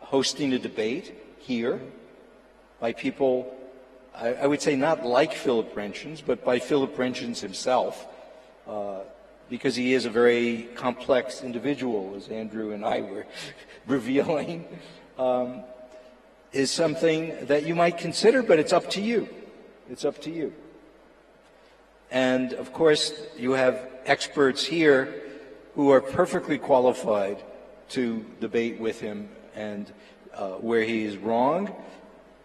hosting a debate here by people I would say not like Philip Renchins, but by Philip Renchins himself, because he is a very complex individual, as Andrew and I were revealing, is something that you might consider, but it's up to you. It's up to you. And of course, you have experts here who are perfectly qualified to debate with him and where he is wrong,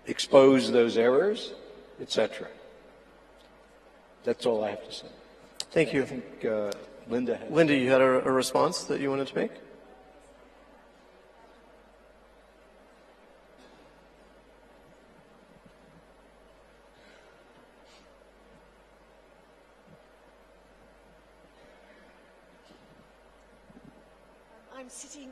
expose those errors, etc. That's all I have to say. Thank you. I think Linda has. Linda, you had a response that you wanted to make? I'm sitting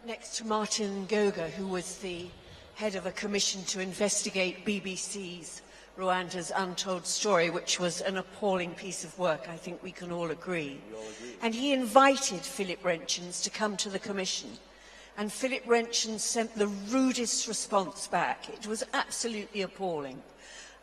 next to Martin Goga, who was the head of a commission to investigate BBC's Rwanda's Untold Story, which was an appalling piece of work, I think we can all agree. And he invited Philip Renchins to come to the commission. And Philip Renchins sent the rudest response back. It was absolutely appalling.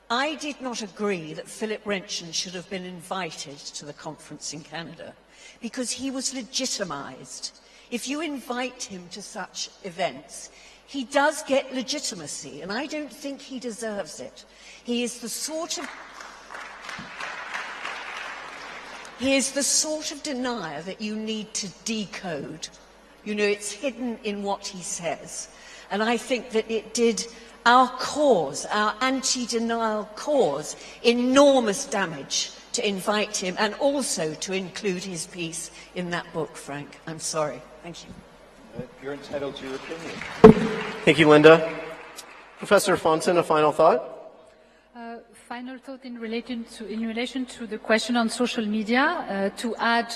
I did not agree that Philip Renchins should have been invited to the conference in Canada because he was legitimised. If you invite him to such events, he does get legitimacy, and I don't think he deserves it. He is the sort of denier that you need to decode. You know, it's hidden in what he says. And I think that it did our cause, our anti-denial cause, enormous damage to invite him and also to include his piece in that book, Frank. I'm sorry. Thank you. You're entitled to your opinion. Thank you, Linda. Professor Fontaine, a final thought? Final thought in relation to the question on social media, to add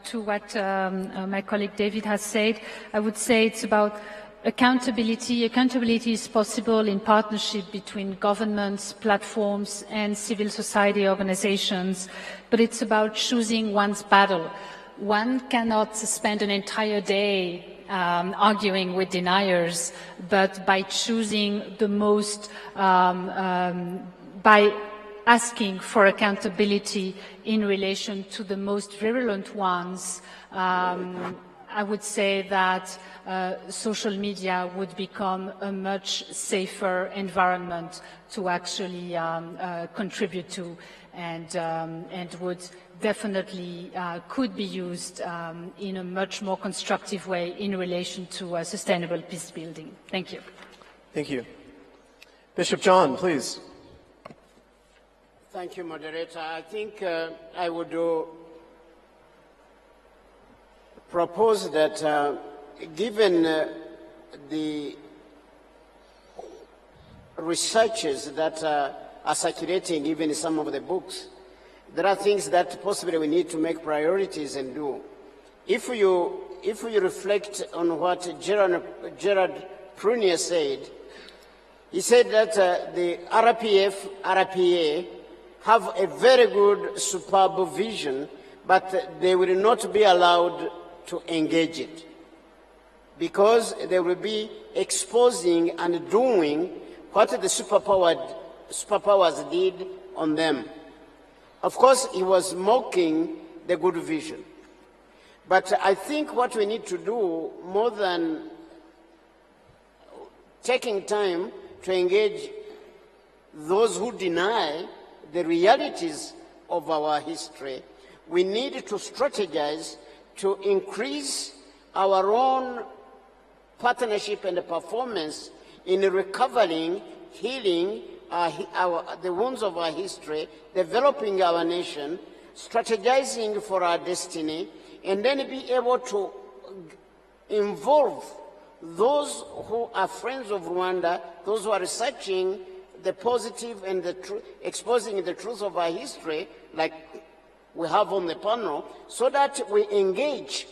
to what my colleague David has said, I would say it's about accountability. Accountability is possible in partnership between governments, platforms, and civil society organizations, but it's about choosing one's battle. One cannot spend an entire day arguing with deniers, but by choosing the most, by asking for accountability in relation to the most virulent ones, I would say that social media would become a much safer environment to actually contribute to, and would definitely could be used in a much more constructive way in relation to sustainable peace building. Thank you. Thank you. Bishop John, please. Thank you, moderator. I think I would propose that given the researches that are circulating even in some of the books, there are things that possibly we need to make priorities and do. If you reflect on what Gerard Prunier said, he said that the RPA have a very good, superb vision, but they will not be allowed to engage it because they will be exposing and doing what the superpowers did on them. Of course, he was mocking the good vision. But I think what we need to do, more than taking time to engage those who deny the realities of our history, we need to strategize to increase our own partnership and performance in recovering, healing the wounds of our history, developing our nation, strategizing for our destiny, and then be able to involve those who are friends of Rwanda, those who are researching the positive and the exposing the truth of our history, like we have on the panel, so that we engage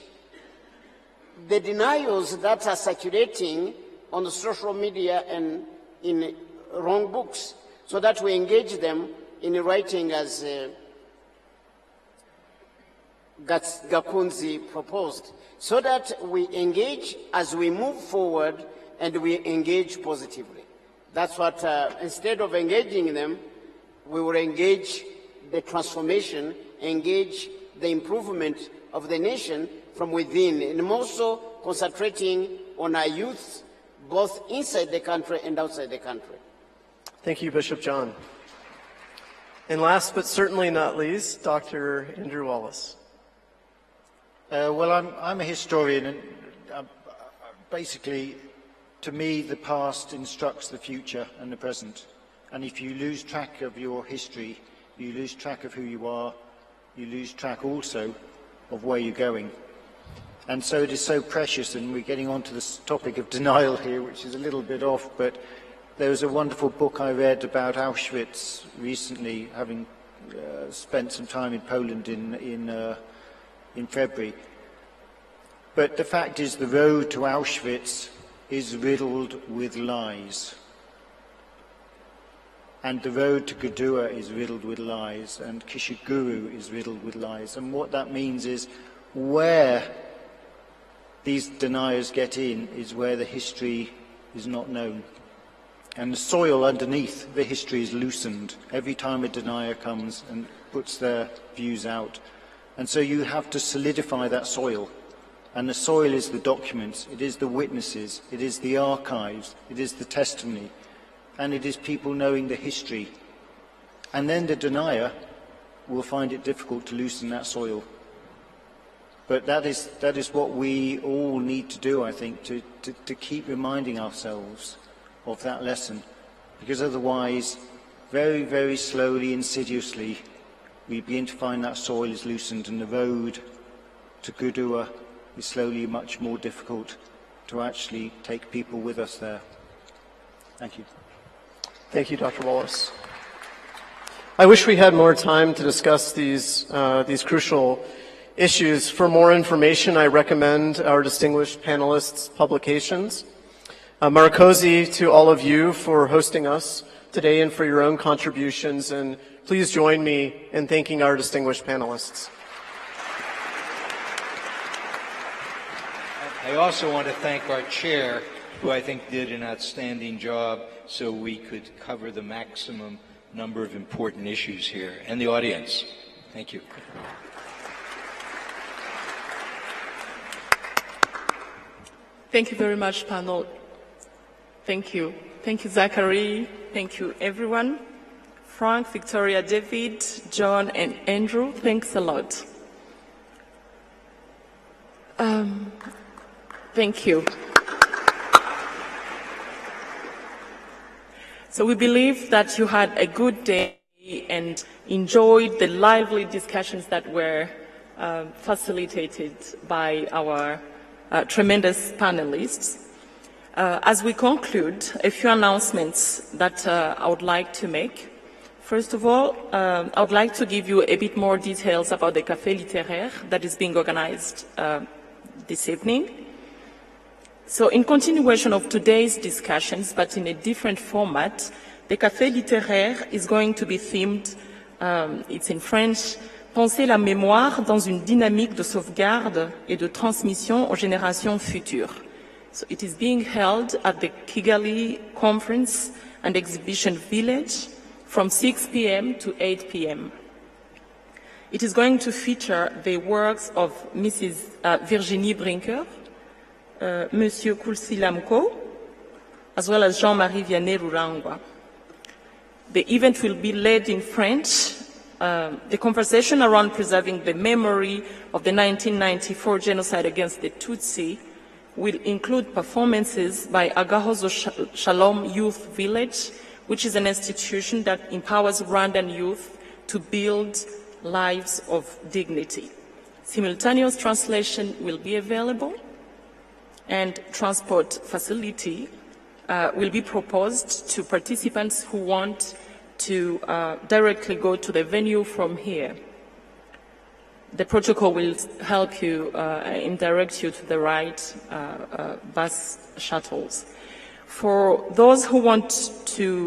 the denials that are circulating on the social media and in wrong books, so that we engage them in writing as Gakunzi proposed, so that we engage as we move forward and we engage positively. That's what, instead of engaging them, we will engage the transformation, engage the improvement of the nation from within, and also concentrating on our youth, both inside the country and outside the country. Thank you, Bishop John. And last but certainly not least, Dr. Andrew Wallace. Well, I'm a historian, and basically, to me, the past instructs the future and the present. And if you lose track of your history, you lose track of who you are, you lose track also of where you're going. And so it is so precious, and we're getting on to this topic of denial here, which is a little bit off, but there was a wonderful book I read about Auschwitz recently, having spent some time in Poland in February. But the fact is, the road to Auschwitz is riddled with lies. And the road to Gudua is riddled with lies, and Kishiguru is riddled with lies. And what that means is, where these deniers get in is where the history is not known. And the soil underneath the history is loosened every time a denier comes and puts their views out. And so you have to solidify that soil. And the soil is the documents, it is the witnesses, it is the archives, it is the testimony, and it is people knowing the history. And then the denier will find it difficult to loosen that soil. But that is what we all need to do, I think, to keep reminding ourselves of that lesson. Because otherwise, very, very slowly, insidiously, we begin to find that soil is loosened, and the road to Gudua is slowly much more difficult to actually take people with us there. Thank you. Thank you, Dr. Wallace. I wish we had more time to discuss these crucial issues. For more information, I recommend our distinguished panelists' publications. Marcosi, to all of you for hosting us today and for your own contributions, and please join me in thanking our distinguished panelists. I also want to thank our chair, who I think did an outstanding job so we could cover the maximum number of important issues here, and the audience. Thank you. Thank you very much, panel. Thank you. Thank you, Zachary. Thank you, everyone. Frank, Victoria, David, John, and Andrew, thanks a lot. Thank you. So we believe that you had a good day and enjoyed the lively discussions that were facilitated by our tremendous panelists. As we conclude, a few announcements that I would like to make. First of all, I would like to give you a bit more details about the Café Littéraire that is being organized this evening. So in continuation of today's discussions, but in a different format, the Café Littéraire is going to be themed, it's in French, Penser la mémoire dans une dynamique de sauvegarde et de transmission aux générations futures. So it is being held at the Kigali Conference and Exhibition Village from 6 p.m. to 8 p.m. It is going to feature the works of Mrs. Virginie Brinker, Monsieur Kulsilamko, as well as Jean-Marie Vianney Rurangwa. The event will be led in French. The conversation around preserving the memory of the 1994 genocide against the Tutsi will include performances by Agahozo Shalom Youth Village, which is an institution that empowers Rwandan youth to build lives of dignity. Simultaneous translation will be available, and transport facility will be proposed to participants who want to directly go to the venue from here. The protocol will help you and direct you to the right bus shuttles. For those who want to